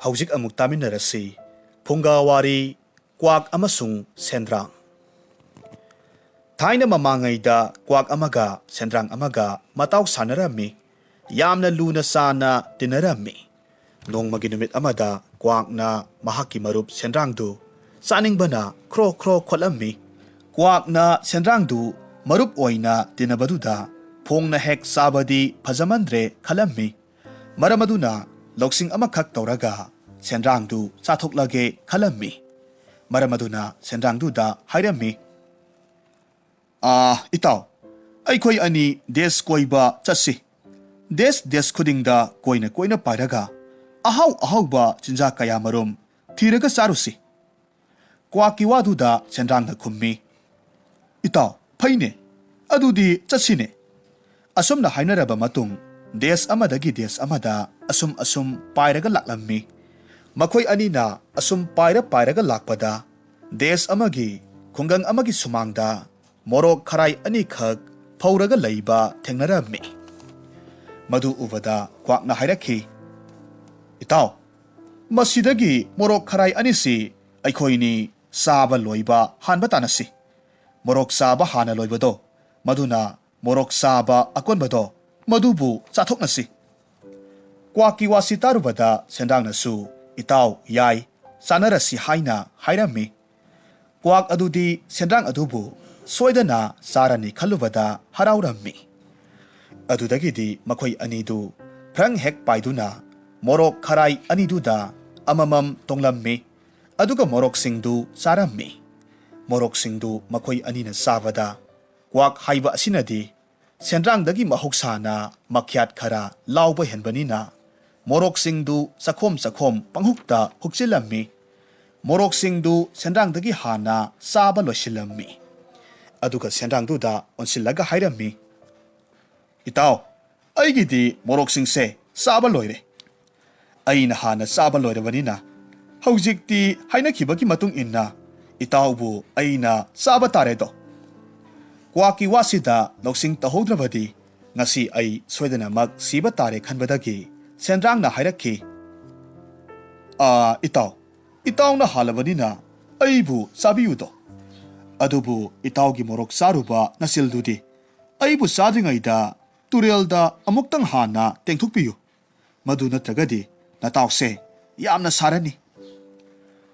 ꯍꯧꯖꯤꯛ ꯑꯃꯨꯛ ꯇꯥꯃꯤꯟꯅꯔꯁꯤ ꯐꯨꯡꯒꯥꯋꯥꯔꯤ ꯀ꯭ꯋꯥꯛ ꯑꯃꯁꯨꯡ ꯁꯦꯟꯗ꯭ꯔꯥꯡ꯫ ꯊꯥꯏꯅ ꯃꯃꯥꯡꯉꯩꯗ ꯀ꯭ꯋꯥꯛ ꯑꯃꯒ ꯁꯦꯟꯗ꯭ꯔꯥꯡ ꯑꯃꯒ ꯃꯇꯥꯎ ꯁꯥꯟꯅꯔꯝꯃꯤ ꯌꯥꯝꯅ ꯂꯨꯅ ꯆꯥꯅ ꯇꯤꯟꯅꯔꯝꯃꯤ ꯅꯣꯡꯃꯒꯤ ꯅꯨꯃꯤꯠ ꯑꯃꯗ ꯀ꯭ꯋꯥꯛꯅ ꯃꯍꯥꯛꯀꯤ ꯃꯔꯨꯞ ꯁꯦꯟꯗ꯭ꯔꯥꯡꯗꯨ ꯆꯥꯅꯤꯡꯕꯅ ꯈ꯭ꯔꯣ ꯈ꯭ꯔꯣ ꯈꯣꯠꯂꯝꯃꯤ ꯀ꯭ꯋꯥꯛꯅ ꯁꯦꯟꯗ꯭ꯔꯥꯡꯗꯨ ꯃꯔꯨꯞ ꯑꯣꯏꯅ ꯇꯤꯟꯅꯕꯗꯨꯗ ꯐꯣꯡꯅ ꯍꯦꯛ ꯆꯥꯕꯗꯤ ꯐꯖꯃꯟꯗ꯭ꯔꯦ ꯈꯜꯂꯝꯃꯤ ꯃꯔꯝ ꯑꯗꯨꯅ ꯂꯧꯁꯤꯡ ꯑꯃꯈꯛ ꯇꯧꯔꯒ ꯁꯦꯟꯗ꯭ꯔꯥꯡꯗꯨ ꯆꯥꯊꯣꯛꯂꯒꯦ ꯈꯜꯂꯝꯃꯤ ꯃꯔꯝ ꯑꯗꯨꯅ ꯁꯦꯟꯗ꯭ꯔꯥꯡꯗꯨꯗ ꯍꯥꯏꯔꯝꯃꯤ ꯏꯇꯥꯎ ꯑꯩꯈꯣꯏ ꯑꯅꯤ ꯗꯦꯁ ꯀꯣꯏꯕ ꯆꯠꯁꯤ ꯗꯦꯁ ꯈꯨꯗꯤꯡꯗ ꯀꯣꯏꯅ ꯀꯣꯏꯅ ꯄꯥꯏꯔꯒ ꯑꯍꯥꯎ ꯑꯍꯥꯎꯕ ꯆꯤꯟꯖꯥꯛ ꯀꯌꯥ ꯃꯔꯨꯝ ꯊꯤꯔꯒ ꯆꯥꯔꯨꯁꯤ ꯀ꯭ꯋꯥꯛꯀꯤ ꯋꯥꯗꯨꯗ ꯁꯦꯟꯗ꯭ꯔꯥꯡꯅ ꯈꯨꯝꯃꯤ ꯏꯇꯥꯎ ꯐꯩꯅꯦ ꯑꯗꯨꯗꯤ ꯆꯠꯁꯤꯅꯦ ꯑꯁꯨꯝꯅ ꯍꯥꯏꯅꯔꯕ ꯃꯇꯨꯡ ꯗꯦꯁ ꯑꯃꯗꯒꯤ ꯗꯦꯁ ꯑꯃꯗ ꯑꯁꯨꯝ ꯄꯥꯏꯔꯒ ꯂꯥꯛꯂꯝꯃꯤ ꯃꯈꯣꯏ ꯑꯅꯤꯅ ꯑꯁꯨꯝ ꯄꯥꯏꯔꯒ ꯂꯥꯛꯄꯗ ꯗꯦꯁ ꯑꯃꯒꯤ ꯈꯨꯡꯒꯪ ꯑꯃꯒꯤ ꯁꯨꯃꯥꯡꯗ ꯃꯣꯔꯣꯛ ꯈꯔꯥꯏ ꯑꯅꯤꯈꯛ ꯐꯧꯔꯒ ꯂꯩꯕ ꯊꯦꯡꯅꯔꯝꯃꯤ ꯃꯗꯨ ꯎꯕꯗ ꯀ꯭ꯋꯥꯛꯅ ꯍꯥꯏꯔꯛꯈꯤ ꯏꯇꯥꯎ ꯃꯁꯤꯗꯒꯤ ꯃꯣꯔꯣꯛ ꯈꯔꯥꯏ ꯑꯅꯤꯁꯤ ꯑꯩꯈꯣꯏꯅꯤ ꯆꯥꯕ ꯂꯣꯏꯕ ꯍꯥꯟꯕ ꯇꯥꯅꯁꯤ ꯃꯣꯔꯣꯛ ꯆꯥꯕ ꯍꯥꯟꯅ ꯂꯣꯏꯕꯗꯣ ꯃꯗꯨꯅ ꯃꯣꯔꯣꯛ ꯆꯥꯕ ꯑꯀꯣꯟꯕꯗꯣ ꯃꯗꯨꯕꯨ ꯆꯥꯊꯣꯛꯅꯁꯤ ꯀ꯭ꯋꯥꯛꯀꯤ ꯋꯥꯁꯤ ꯇꯥꯔꯨꯕꯗ ꯁꯦꯟꯗ꯭ꯔꯥꯡꯅꯁꯨ ꯏꯇꯥꯎ ꯌꯥꯏ ꯆꯥꯅꯔꯁꯤ ꯍꯥꯏꯅ ꯍꯥꯏꯔꯝꯃꯤ ꯀ꯭ꯋꯥꯛ ꯑꯗꯨꯗꯤ ꯁꯦꯟꯗ꯭ꯔꯥꯡ ꯑꯗꯨꯕꯨ ꯁꯣꯏꯗꯅ ꯆꯥꯔꯅꯤ ꯈꯜꯂꯨꯕꯗ ꯍꯔꯥꯎꯔꯝꯃꯤ ꯑꯗꯨꯗꯒꯤꯗꯤ ꯃꯈꯣꯏ ꯑꯅꯤꯗꯨ ꯐ꯭ꯔꯪ ꯍꯦꯛ ꯄꯥꯏꯗꯨꯅ ꯃꯣꯔꯣꯛ ꯈꯔꯥꯏ ꯑꯅꯤꯗꯨꯗ ꯑꯃꯃꯝ ꯇꯣꯡꯂꯝꯃꯤ ꯑꯗꯨꯒ ꯃꯣꯔꯣꯛꯁꯤꯡꯗꯨ ꯆꯥꯔꯝꯃꯤ ꯃꯣꯔꯣꯛꯁꯤꯡꯗꯨ ꯃꯈꯣꯏ ꯑꯅꯤꯅ ꯆꯥꯕꯗ ꯀ꯭ꯋꯥꯛ ꯍꯥꯏꯕ ꯑꯁꯤꯅꯗꯤ ꯁꯦꯟꯗ꯭ꯔꯥꯡꯗꯒꯤ ꯃꯍꯧꯁꯥꯅ ꯃꯈ꯭ꯌꯥꯠ ꯈꯔ ꯂꯥꯎꯕ ꯍꯦꯟꯕꯅꯤꯅ ꯃꯣꯔꯣꯛꯁꯤꯡꯗꯨ ꯆꯈꯣꯝ ꯍꯨꯛꯇ ꯍꯨꯛꯆꯤꯜꯂꯝꯃꯤ ꯃꯣꯔꯣꯛꯁꯤꯡꯗꯨ ꯁꯦꯟꯗ꯭ꯔꯥꯡꯗꯒꯤ ꯍꯥꯟꯅ ꯆꯥꯕ ꯂꯣꯏꯁꯤꯜꯂꯝꯃꯤ ꯑꯗꯨꯒ ꯁꯦꯟꯗ꯭ꯔꯥꯡꯗꯨꯗ ꯑꯣꯟꯁꯤꯜꯂꯒ ꯍꯥꯏꯔꯝꯃꯤ ꯏꯇꯥꯎ ꯑꯩꯒꯤꯗꯤ ꯃꯣꯔꯣꯛꯁꯤꯡꯁꯦ ꯆꯥꯕ ꯂꯣꯏꯔꯦ ꯑꯩꯅ ꯍꯥꯟꯅ ꯆꯥꯕ ꯂꯣꯏꯔꯕꯅꯤꯅ ꯍꯧꯖꯤꯛꯇꯤ ꯍꯥꯏꯅꯈꯤꯕꯒꯤ ꯃꯇꯨꯡ ꯏꯟꯅ ꯏꯇꯥꯎꯕꯨ ꯑꯩꯅ ꯆꯥꯕ ꯇꯥꯔꯦꯗꯣ ꯀ꯭ꯋꯥꯛꯀꯤ ꯋꯥꯁꯤꯗ ꯂꯧꯁꯤꯡ ꯇꯧꯍꯧꯗ꯭ꯔꯕꯗꯤ ꯉꯁꯤ ꯑꯩ ꯁꯣꯏꯗꯅꯃꯛ ꯁꯤꯕ ꯇꯥꯔꯦ ꯈꯟꯕꯗꯒꯤ ꯁꯦꯟꯗ꯭ꯔꯥꯡꯅ ꯍꯥꯏꯔꯛꯈꯤ ꯏꯇꯥꯎꯅ ꯍꯥꯜꯂꯕꯅꯤꯅ ꯑꯩꯕꯨ ꯆꯥꯕꯤꯌꯨꯗꯣ ꯑꯗꯨꯕꯨ ꯏꯇꯥꯎꯒꯤ ꯃꯣꯔꯣꯛ ꯆꯥꯔꯨꯕ ꯅꯆꯤꯜꯗꯨꯗꯤ ꯑꯩꯕꯨ ꯆꯥꯗ꯭ꯔꯤꯉꯩꯗ ꯇꯨꯔꯦꯜꯗ ꯑꯃꯨꯛꯇꯪ ꯍꯥꯟꯅ ꯇꯦꯡꯊꯣꯛꯄꯤꯌꯨ ꯃꯗꯨ ꯅꯠꯇ꯭ꯔꯒꯗꯤ ꯅꯇꯥꯎꯁꯦ ꯌꯥꯝꯅ ꯁꯥꯔꯅꯤ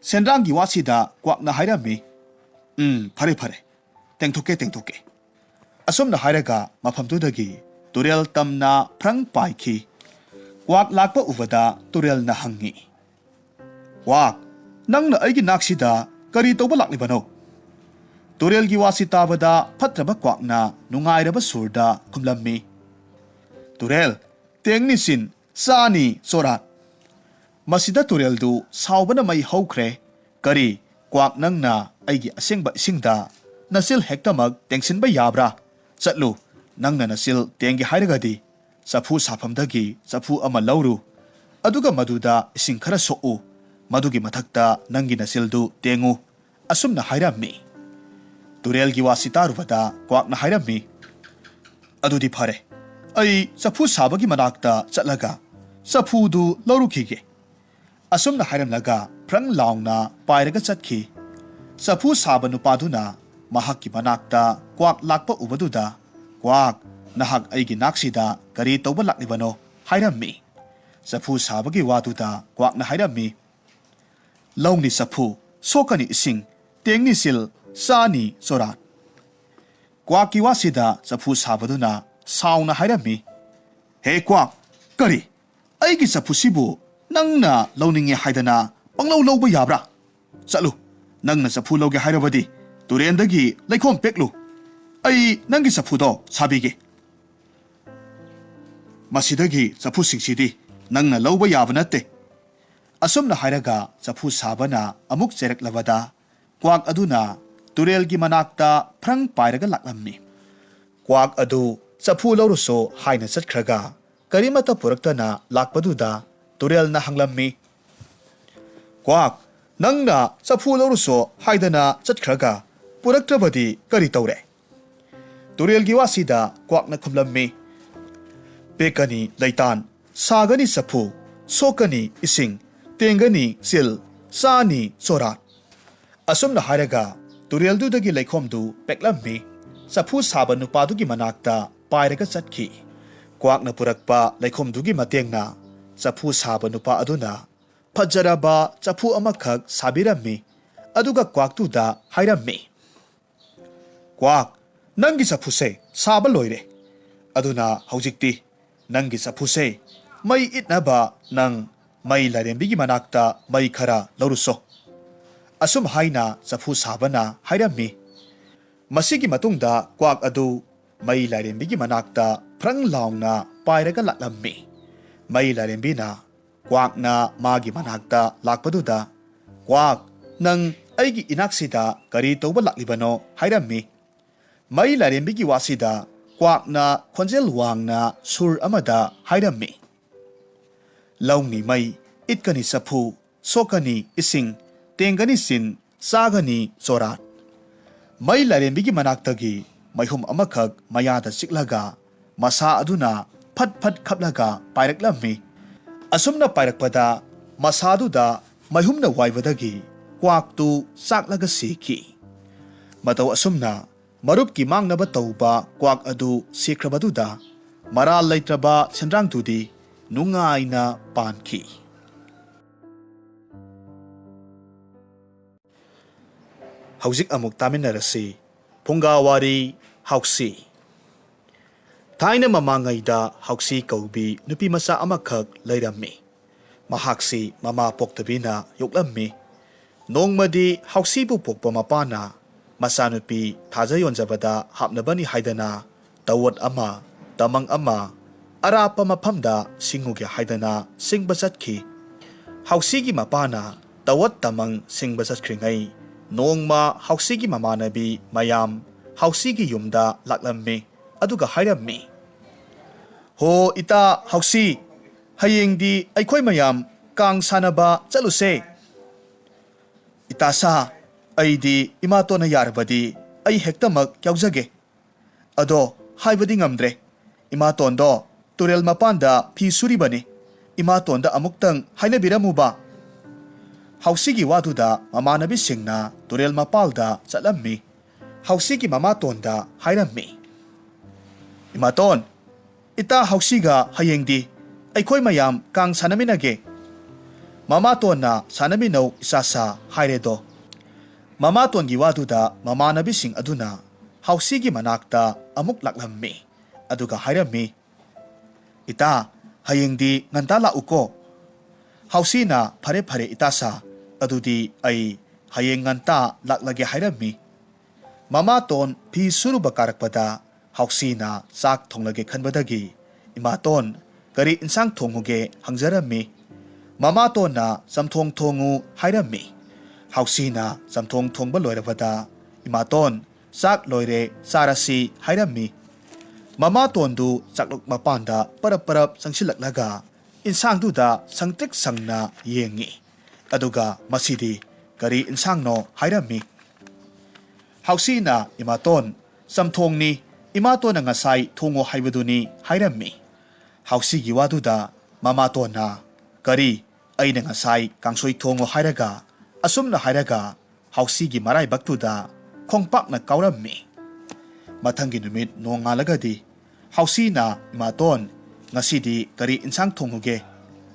ꯁꯦꯟꯗ꯭ꯔꯥꯡꯒꯤ ꯋꯥꯁꯤꯗ ꯀ꯭ꯋꯥꯛꯅ ꯍꯥꯏꯔꯝꯃꯤ ꯐꯔꯦ ꯇꯦꯡꯊꯣꯛꯀꯦ ꯑꯁꯨꯝꯅ ꯍꯥꯏꯔꯒ ꯃꯐꯝꯗꯨꯗꯒꯤ ꯇꯨꯔꯦꯜ ꯇꯝꯅ ꯐ꯭ꯔꯪ ꯄꯥꯏꯈꯤ ꯀ꯭ꯋꯥꯛ ꯂꯥꯛꯄ ꯎꯕꯗ ꯇꯨꯔꯦꯜꯅ ꯍꯪꯉꯤ ꯀ꯭ꯋꯥꯛ ꯅꯪꯅ ꯑꯩꯒꯤ ꯅꯥꯛꯁꯤꯗ ꯀꯔꯤ ꯇꯧꯕ ꯂꯥꯛꯂꯤꯕꯅꯣ ꯇꯨꯔꯦꯜꯒꯤ ꯋꯥꯁꯤ ꯇꯥꯕꯗ ꯐꯠꯇ꯭ꯔꯕ ꯀ꯭ꯋꯥꯛꯅ ꯅꯨꯡꯉꯥꯏꯔꯕ ꯁꯨꯔꯗ ꯈꯨꯝꯂꯝꯃꯤ ꯇꯨꯔꯦꯜ ꯇꯦꯡꯅꯤ ꯁꯤꯟ ꯆꯥꯅꯤ ꯆꯣꯔꯥꯠ ꯃꯁꯤꯗ ꯇꯨꯔꯦꯜꯗꯨ ꯁꯥꯎꯕꯅ ꯃꯩ ꯍꯧꯈ꯭ꯔꯦ ꯀꯔꯤ ꯀ꯭ꯋꯥꯛ ꯅꯪꯅ ꯑꯩꯒꯤ ꯑꯁꯦꯡꯕ ꯏꯁꯤꯡꯗ ꯅꯆꯤꯜ ꯍꯦꯛꯇꯃꯛ ꯇꯦꯡꯁꯤꯟꯕ ꯌꯥꯕ꯭ꯔꯥ ꯆꯠꯂꯨ ꯅꯪꯅ ꯅꯆꯤꯜ ꯇꯦꯡꯒꯦ ꯍꯥꯏꯔꯒꯗꯤ ꯆꯐꯨ ꯁꯥꯐꯝꯗꯒꯤ ꯆꯐꯨ ꯑꯃ ꯂꯧꯔꯨ ꯑꯗꯨꯒ ꯃꯗꯨꯗ ꯏꯁꯤꯡ ꯈꯔ ꯁꯣꯛꯎ ꯃꯗꯨꯒꯤ ꯃꯊꯛꯇ ꯅꯪꯒꯤ ꯅꯆꯤꯜꯗꯨ ꯇꯦꯡꯉꯨ ꯑꯁꯨꯝꯅ ꯍꯥꯏꯔꯝꯃꯤ ꯇꯨꯔꯦꯜꯒꯤ ꯋꯥꯁꯤ ꯇꯥꯔꯨꯕꯗ ꯀ꯭ꯋꯥꯛꯅ ꯍꯥꯏꯔꯝꯃꯤ ꯑꯗꯨꯗꯤ ꯐꯔꯦ ꯑꯩ ꯆꯐꯨ ꯁꯥꯕꯒꯤ ꯃꯅꯥꯛꯇ ꯆꯠꯂꯒ ꯆꯐꯨꯗꯨ ꯂꯧꯔꯨꯈꯤꯒꯦ ꯑꯁꯨꯝꯅ ꯍꯥꯏꯔꯝꯂꯒ ꯐ꯭ꯔꯪ ꯂꯥꯎꯅ ꯄꯥꯏꯔꯒ ꯆꯠꯈꯤ ꯆꯐꯨ ꯁꯥꯕ ꯅꯨꯄꯥꯗꯨꯅ ꯃꯍꯥꯛꯀꯤ ꯃꯅꯥꯛꯇ ꯀ꯭ꯋꯥꯛ ꯂꯥꯛꯄ ꯎꯕꯗꯨꯗ ꯀ꯭ꯋꯥꯛ ꯅꯍꯥꯛ ꯑꯩꯒꯤ ꯅꯥꯛꯁꯤꯗ ꯀꯔꯤ ꯇꯧꯕ ꯂꯥꯛꯂꯤꯕꯅꯣ ꯍꯥꯏꯔꯝꯃꯤ ꯆꯐꯨ ꯁꯥꯕꯒꯤ ꯋꯥꯗꯨꯗ ꯀ꯭ꯋꯥꯛꯅ ꯍꯥꯏꯔꯝꯃꯤ ꯂꯧꯅꯤ ꯆꯐꯨ ꯁꯣꯛꯀꯅꯤ ꯏꯁꯤꯡ ꯇꯦꯡꯅꯤ ꯁꯤꯜ ꯆꯥꯅꯤ ꯆꯣꯔꯥꯠ ꯀ꯭ꯋꯥꯛꯀꯤ ꯋꯥꯁꯤꯗ ꯆꯐꯨ ꯁꯥꯕꯗꯨꯅ ꯁꯥꯎꯅ ꯍꯥꯏꯔꯝꯃꯤ ꯍꯦ ꯀ꯭ꯋꯥꯛ ꯀꯔꯤ ꯑꯩꯒꯤ ꯆꯐꯨꯁꯤꯕꯨ ꯅꯪꯅ ꯂꯧꯅꯤꯡꯉꯦ ꯍꯥꯏꯗꯅ ꯄꯪꯂꯧ ꯂꯧꯕ ꯌꯥꯕ꯭ꯔꯥ ꯆꯠꯂꯨ ꯅꯪꯅ ꯆꯐꯨ ꯂꯧꯒꯦ ꯍꯥꯏꯔꯕꯗꯤ ꯇꯨꯔꯦꯟꯗꯒꯤ ꯂꯩꯈꯣꯝ ꯄꯦꯛꯂꯨ ꯑꯩ ꯅꯪꯒꯤ ꯆꯐꯨꯗꯣ ꯁꯥꯕꯤꯒꯦ ꯃꯁꯤꯗꯒꯤ ꯆꯐꯨꯁꯤꯡꯁꯤꯗꯤ ꯅꯪꯅ ꯂꯧꯕ ꯌꯥꯕ ꯅꯠꯇꯦ ꯑꯁꯨꯝꯅ ꯍꯥꯏꯔꯒ ꯆꯐꯨ ꯁꯥꯕꯅ ꯑꯃꯨꯛ ꯆꯩꯔꯛꯂꯕꯗ ꯀ꯭ꯋꯥꯛ ꯑꯗꯨꯅ ꯇꯨꯔꯦꯜꯒꯤ ꯃꯅꯥꯛꯇ ꯐ꯭ꯔꯪ ꯄꯥꯏꯔꯒ ꯂꯥꯛꯂꯝꯃꯤ ꯀ꯭ꯋꯥꯛ ꯑꯗꯨ ꯆꯐꯨ ꯂꯧꯔꯨꯁꯣ ꯍꯥꯏꯅ ꯆꯠꯈ꯭ꯔꯒ ꯀꯔꯤꯃꯠꯇ ꯄꯨꯔꯛꯇꯅ ꯂꯥꯛꯄꯗꯨꯗ ꯇꯨꯔꯦꯜꯅ ꯍꯪꯂꯝꯃꯤ ꯀ꯭ꯋꯥꯛ ꯅꯪꯅ ꯆꯐꯨ ꯂꯧꯔꯨꯁꯣ ꯍꯥꯏꯗꯅ ꯆꯠꯈ꯭ꯔꯒ ꯄꯨꯔꯛꯇ꯭ꯔꯕꯗꯤ ꯀꯔꯤ ꯇꯧꯔꯦ ꯇꯨꯔꯦꯜꯒꯤ ꯋꯥꯁꯤꯗ ꯀ꯭ꯋꯥꯛꯅ ꯈꯨꯝꯂꯝꯃꯤ ꯄꯦꯛꯀꯅꯤ ꯂꯩꯇꯥꯟ ꯁꯥꯒꯅꯤ ꯆꯐꯨ ꯁꯣꯛꯀꯅꯤ ꯏꯁꯤꯡ ꯇꯦꯡꯒꯅꯤ ꯆꯤꯜ ꯆꯥꯅꯤ ꯆꯣꯔꯥꯠ ꯑꯁꯨꯝꯅ ꯍꯥꯏꯔꯒ ꯇꯨꯔꯦꯜꯗꯨꯗꯒꯤ ꯂꯩꯈꯣꯝꯗꯨ ꯄꯦꯛꯂꯝꯃꯤ ꯆꯐꯨ ꯁꯥꯕ ꯅꯨꯄꯥꯗꯨꯒꯤ ꯃꯅꯥꯛꯇ ꯄꯥꯏꯔꯒ ꯆꯠꯈꯤ꯫ ꯀ꯭ꯋꯥꯛꯅ ꯄꯨꯔꯛꯄ ꯂꯩꯈꯣꯝꯗꯨꯒꯤ ꯃꯇꯦꯡꯅ ꯆꯐꯨ ꯁꯥꯕ ꯅꯨꯄꯥ ꯑꯗꯨꯅ ꯐꯖꯔꯕ ꯆꯐꯨ ꯑꯃꯈꯛ ꯁꯥꯕꯤꯔꯝꯃꯤ꯫ ꯑꯗꯨꯒ ꯀ꯭ꯋꯥꯛꯇꯨꯗ ꯍꯥꯏꯔꯝꯃꯤ, "ꯀ꯭ꯋꯥꯛ, ꯅꯪꯒꯤ ꯆꯐꯨꯁꯦ ꯁꯥꯕ ꯂꯣꯏꯔꯦ꯫ ꯑꯗꯨꯅ ꯍꯧꯖꯤꯛꯇꯤ ꯅꯪꯒꯤ ꯆꯐꯨꯁꯦ ꯃꯩ ꯏꯠꯅꯕ ꯅꯪ ꯃꯩ ꯂꯥꯏꯔꯦꯝꯕꯤꯒꯤ ꯃꯅꯥꯛꯇ ꯃꯩ ꯈꯔ ꯂꯧꯔꯨꯆꯣ." ꯑꯁꯨꯝ ꯍꯥꯏꯅ ꯆꯐꯨ ꯁꯥꯕꯅ ꯍꯥꯏꯔꯝꯃꯤ꯫ ꯃꯁꯤꯒꯤ ꯃꯇꯨꯡꯗ ꯀ꯭ꯋꯥꯛ ꯑꯗꯨ ꯃꯩ ꯂꯥꯏꯔꯦꯝꯕꯤꯒꯤ ꯃꯅꯥꯛꯇ ꯐ꯭ꯔꯪ ꯂꯥꯎꯅ ꯄꯥꯏꯔꯒ ꯂꯥꯛꯂꯝꯃꯤ꯫ ꯃꯩ ꯂꯥꯏꯔꯦꯝꯕꯤꯅ ꯀ꯭ꯋꯥꯛꯅ ꯃꯥꯒꯤ ꯃꯅꯥꯛꯇ ꯂꯥꯛꯄꯗꯨꯗ, "ꯀ꯭ꯋꯥꯛ, ꯅꯪ ꯑꯩꯒꯤ ꯏꯅꯥꯛꯁꯤꯗ ꯀꯔꯤ ꯇꯧꯕ ꯂꯥꯛꯂꯤꯕꯅꯣ?" ꯍꯥꯏꯔꯝꯃꯤ꯫ ꯃꯩ ꯂꯥꯏꯔꯦꯝꯕꯤꯒꯤ ꯋꯥꯁꯤꯗ ꯀ꯭ꯋꯥꯛꯅ ꯈꯣꯟꯖꯦꯜ ꯋꯥꯡꯅ ꯁꯨꯔ ꯑꯃꯗ ꯍꯥꯏꯔꯝꯃꯤ, "ꯂꯧꯅꯤ ꯃꯩ, ꯏꯠꯀꯅꯤ ꯆꯐꯨ, ꯁꯣꯛꯀꯅꯤ ꯏꯁꯤꯡ, ꯇꯦꯡꯒꯅꯤ ꯆꯤꯟ, ꯆꯥꯒꯅꯤ ꯆꯣꯔꯥꯠ." ꯃꯩ ꯂꯥꯏꯔꯦꯝꯕꯤꯒꯤ ꯃꯅꯥꯛꯇꯒꯤ ꯃꯩꯍꯨꯝ ꯑꯃꯈꯛ ꯃꯌꯥꯗ ꯆꯤꯛꯂꯒ ꯃꯁꯥ ꯑꯗꯨꯅ ꯐꯠ ꯐꯠ ꯈꯞꯂꯒ ꯄꯥꯏꯔꯛꯂꯝꯃꯤ꯫ ꯑꯁꯨꯝꯅ ꯄꯥꯏꯔꯛꯄꯗ ꯃꯁꯥꯗꯨꯗ ꯃꯩꯍꯨꯝꯅ ꯋꯥꯏꯕꯗꯒꯤ ꯀ꯭ꯋꯥꯛꯇꯨ ꯆꯥꯛꯂꯒ ꯁꯤꯈꯤ꯫ ꯃꯇꯧ ꯑꯁꯨꯝꯅ ꯃꯔꯨꯞꯀꯤ ꯃꯥꯡꯅꯕ ꯇꯧꯕ ꯀ꯭ꯋꯥꯛ ꯑꯗꯨ ꯁꯤꯈ꯭ꯔꯕꯗꯨꯗ ꯃꯔꯥꯜ ꯂꯩꯇ꯭ꯔꯕ ꯁꯦꯟꯗ꯭ꯔꯥꯡꯗꯨꯗꯤ ꯅꯨꯡꯉꯥꯏꯅ ꯄꯥꯟꯈꯤ꯫ ꯍꯧꯖꯤꯛ ꯑꯃꯨꯛ ꯇꯥꯃꯤꯟꯅꯔꯁꯤ ꯐꯨꯡꯒꯥꯋꯥꯔꯤ ꯍꯥꯎꯁꯤ꯫ ꯊꯥꯏꯅ ꯃꯃꯥꯡꯉꯩꯗ ꯍꯥꯎꯁꯤ ꯀꯧꯕꯤ ꯅꯨꯄꯤ ꯃꯆꯥ ꯑꯃꯈꯛ ꯂꯩꯔꯝꯃꯤ꯫ ꯃꯍꯥꯛꯁꯤ ꯃꯃꯥ ꯄꯣꯛꯇꯕꯤꯅ ꯌꯣꯛꯂꯝꯃꯤ꯫ ꯅꯣꯡꯃꯗꯤ ꯍꯥꯎꯁꯤꯕꯨ ꯄꯣꯛꯄ ꯃꯄꯥꯅ ꯃꯆꯥꯅꯨꯄꯤ ꯊꯥꯖ ꯌꯣꯟꯖꯕꯗ ꯍꯥꯞꯅꯕꯅꯤ ꯍꯥꯏꯗꯅ ꯇꯋꯠ ꯑꯃ, ꯇꯃꯪ ꯑꯃ ꯑꯔꯥꯞꯄ ꯃꯐꯝꯗ ꯁꯤꯡꯉꯨꯒꯦ ꯍꯥꯏꯗꯅ ꯁꯤꯡꯕ ꯆꯠꯈꯤ꯫ ꯍꯥꯎꯁꯤꯒꯤ ꯃꯄꯥꯅ ꯇꯋꯠ ꯇꯃꯪ ꯁꯤꯡꯕ ꯆꯠꯈ꯭ꯔꯤꯉꯩ ꯅꯣꯡꯃ ꯍꯥꯎꯁꯤꯒꯤ ꯃꯃꯥꯟꯅꯕꯤ ꯃꯌꯥꯝ ꯍꯥꯎꯁꯤꯒꯤ ꯌꯨꯝꯗ ꯂꯥꯛꯂꯝꯃꯤ꯫ ꯑꯗꯨꯒ ꯍꯥꯏꯔꯝꯃꯤ, "ꯍꯣ ꯏꯇꯥ ꯍꯥꯎꯁꯤ, ꯍꯌꯦꯡꯗꯤ ꯑꯩꯈꯣꯏ ꯃꯌꯥꯝ ꯀꯥꯡ ꯁꯥꯟꯅꯕ ꯆꯠꯂꯨꯁꯦ꯫ ꯏꯇꯥꯁꯥ, ꯑꯩꯗꯤ ꯏꯃꯥꯇꯣꯟꯅ ꯌꯥꯔꯕꯗꯤ ꯑꯩ ꯍꯦꯛꯇꯃꯛ ꯌꯥꯎꯖꯒꯦ꯫ ꯑꯗꯣ ꯍꯥꯏꯕꯗꯤ ꯉꯝꯗ꯭ꯔꯦ, ꯏꯃꯥꯇꯣꯟꯗꯣ ꯇꯨꯔꯦꯜ ꯃꯄꯥꯟꯗ ꯐꯤ ꯁꯨꯔꯤꯕꯅꯤ꯫ ꯏꯃꯥꯇꯣꯟꯗ ꯑꯃꯨꯛꯇꯪ ꯍꯥꯏꯅꯕꯤꯔꯝꯃꯨꯕ." ꯍꯥꯎꯁꯤꯒꯤ ꯋꯥꯗꯨꯗ ꯃꯃꯥꯟꯅꯕꯤꯁꯤꯡꯅ ꯇꯨꯔꯦꯜ ꯃꯄꯥꯜꯗ ꯆꯠꯂꯝꯃꯤ꯫ ꯍꯥꯎꯁꯤꯒꯤ ꯃꯃꯥꯇꯣꯟꯗ ꯍꯥꯏꯔꯝꯃꯤ, "ꯏꯃꯥꯇꯣꯟ, ꯏꯇꯥ ꯍꯥꯎꯁꯤꯒ ꯍꯌꯦꯡꯗꯤ ꯑꯩꯈꯣꯏ ꯃꯌꯥꯝ ꯀꯥꯡ ꯁꯥꯟꯅꯃꯤꯟꯅꯒꯦ꯫ ꯃꯃꯥꯇꯣꯟꯅ ꯁꯥꯟꯅꯃꯤꯟꯅꯧ ꯏꯆꯥꯁꯥ ꯍꯥꯏꯔꯦꯗꯣ." ꯃꯃꯥꯇꯣꯟꯒꯤ ꯋꯥꯗꯨꯗ ꯃꯃꯥꯟꯅꯕꯤꯁꯤꯡ ꯑꯗꯨꯅ ꯍꯥꯎꯁꯤꯒꯤ ꯃꯅꯥꯛꯇ ꯑꯃꯨꯛ ꯂꯥꯛꯂꯝꯃꯤ꯫ ꯑꯗꯨꯒ ꯍꯥꯏꯔꯝꯃꯤ, "ꯏꯇꯥ, ꯍꯌꯦꯡꯗꯤ ꯉꯟꯇꯥ ꯂꯥꯛꯎꯀꯣ." ꯍꯥꯎꯁꯤꯅ "ꯐꯔꯦ ꯐꯔꯦ ꯏꯇꯥꯁꯥ, ꯑꯗꯨꯗꯤ ꯑꯩ ꯍꯌꯦꯡ ꯉꯟꯇꯥ ꯂꯥꯛꯂꯒꯦ" ꯍꯥꯏꯔꯝꯃꯤ꯫ ꯃꯃꯥꯇꯣꯟ ꯐꯤ ꯁꯨꯔꯨꯕ ꯀꯥꯔꯛꯄꯗ ꯍꯥꯎꯁꯤꯅ ꯆꯥꯛ ꯊꯣꯡꯂꯒꯦ ꯈꯟꯕꯗꯒꯤ "ꯏꯃꯥꯇꯣꯟ, ꯀꯔꯤ ꯏꯟꯁꯥꯡ ꯊꯣꯡꯉꯨꯒꯦ ꯍꯪꯖꯔꯝꯃꯤ꯫ ꯃꯃꯥꯇꯣꯟꯅ "ꯆꯝꯊꯣꯡ ꯊꯣꯡꯉꯨ" ꯍꯥꯏꯔꯝꯃꯤ꯫ ꯍꯥꯎꯁꯤꯅ ꯆꯝꯊꯣꯡ ꯊꯣꯡꯕ ꯂꯣꯏꯔꯕꯗ "ꯏꯃꯥꯇꯣꯟ, ꯆꯥꯛ ꯂꯣꯏꯔꯦ, ꯆꯥꯔꯁꯤ" ꯍꯥꯏꯔꯝꯃꯤ꯫ ꯃꯃꯥꯇꯣꯟꯗꯨ ꯆꯥꯛꯂꯨꯛ ꯃꯄꯥꯟꯗ ꯄꯔꯞ ꯄꯔꯞ ꯆꯪꯁꯤꯜꯂꯛꯂꯒ ꯏꯟꯁꯥꯡꯗꯨꯗ ꯁꯪꯇ꯭ꯔꯤꯛ ꯁꯪꯅ ꯌꯦꯡꯉꯤ꯫ ꯑꯗꯨꯒ "ꯃꯁꯤꯗꯤ ꯀꯔꯤ ꯏꯟꯁꯥꯡꯅꯣ" ꯍꯥꯏꯔꯝꯃꯤ꯫ ꯍꯥꯎꯁꯤꯅ "ꯏꯃꯥꯇꯣꯟ, ꯆꯝꯊꯣꯡꯅꯤ, ꯏꯃꯥꯇꯣꯟꯅ ꯉꯁꯥꯏ ꯊꯣꯡꯉꯣ ꯍꯥꯏꯕꯗꯨꯅꯤ" ꯍꯥꯏꯔꯝꯃꯤ꯫ ꯍꯥꯎꯁꯤꯒꯤ ꯋꯥꯗꯨꯗ ꯃꯃꯥꯇꯣꯟꯅ "ꯀꯔꯤ, ꯑꯩꯅ ꯉꯁꯥꯏ ꯀꯥꯡꯁꯣꯏ ꯊꯣꯡꯉꯣ ꯍꯥꯏꯔꯒ?" ꯑꯁꯨꯝꯅ ꯍꯥꯏꯔꯒ ꯍꯥꯎꯁꯤꯒꯤ ꯃꯔꯥꯏꯕꯛꯇꯨꯗ ꯈꯣꯡꯄꯥꯛꯅ ꯀꯥꯎꯔꯝꯃꯤ꯫ ꯃꯊꯪꯒꯤ ꯅꯨꯃꯤꯠ ꯅꯣꯡꯉꯥꯜꯂꯒꯗꯤ ꯍꯥꯎꯁꯤꯅ "ꯏꯃꯥꯇꯣꯟ, ꯉꯁꯤꯗꯤ ꯀꯔꯤ ꯏꯟꯁꯥꯡ ꯊꯣꯡꯉꯨꯒꯦ?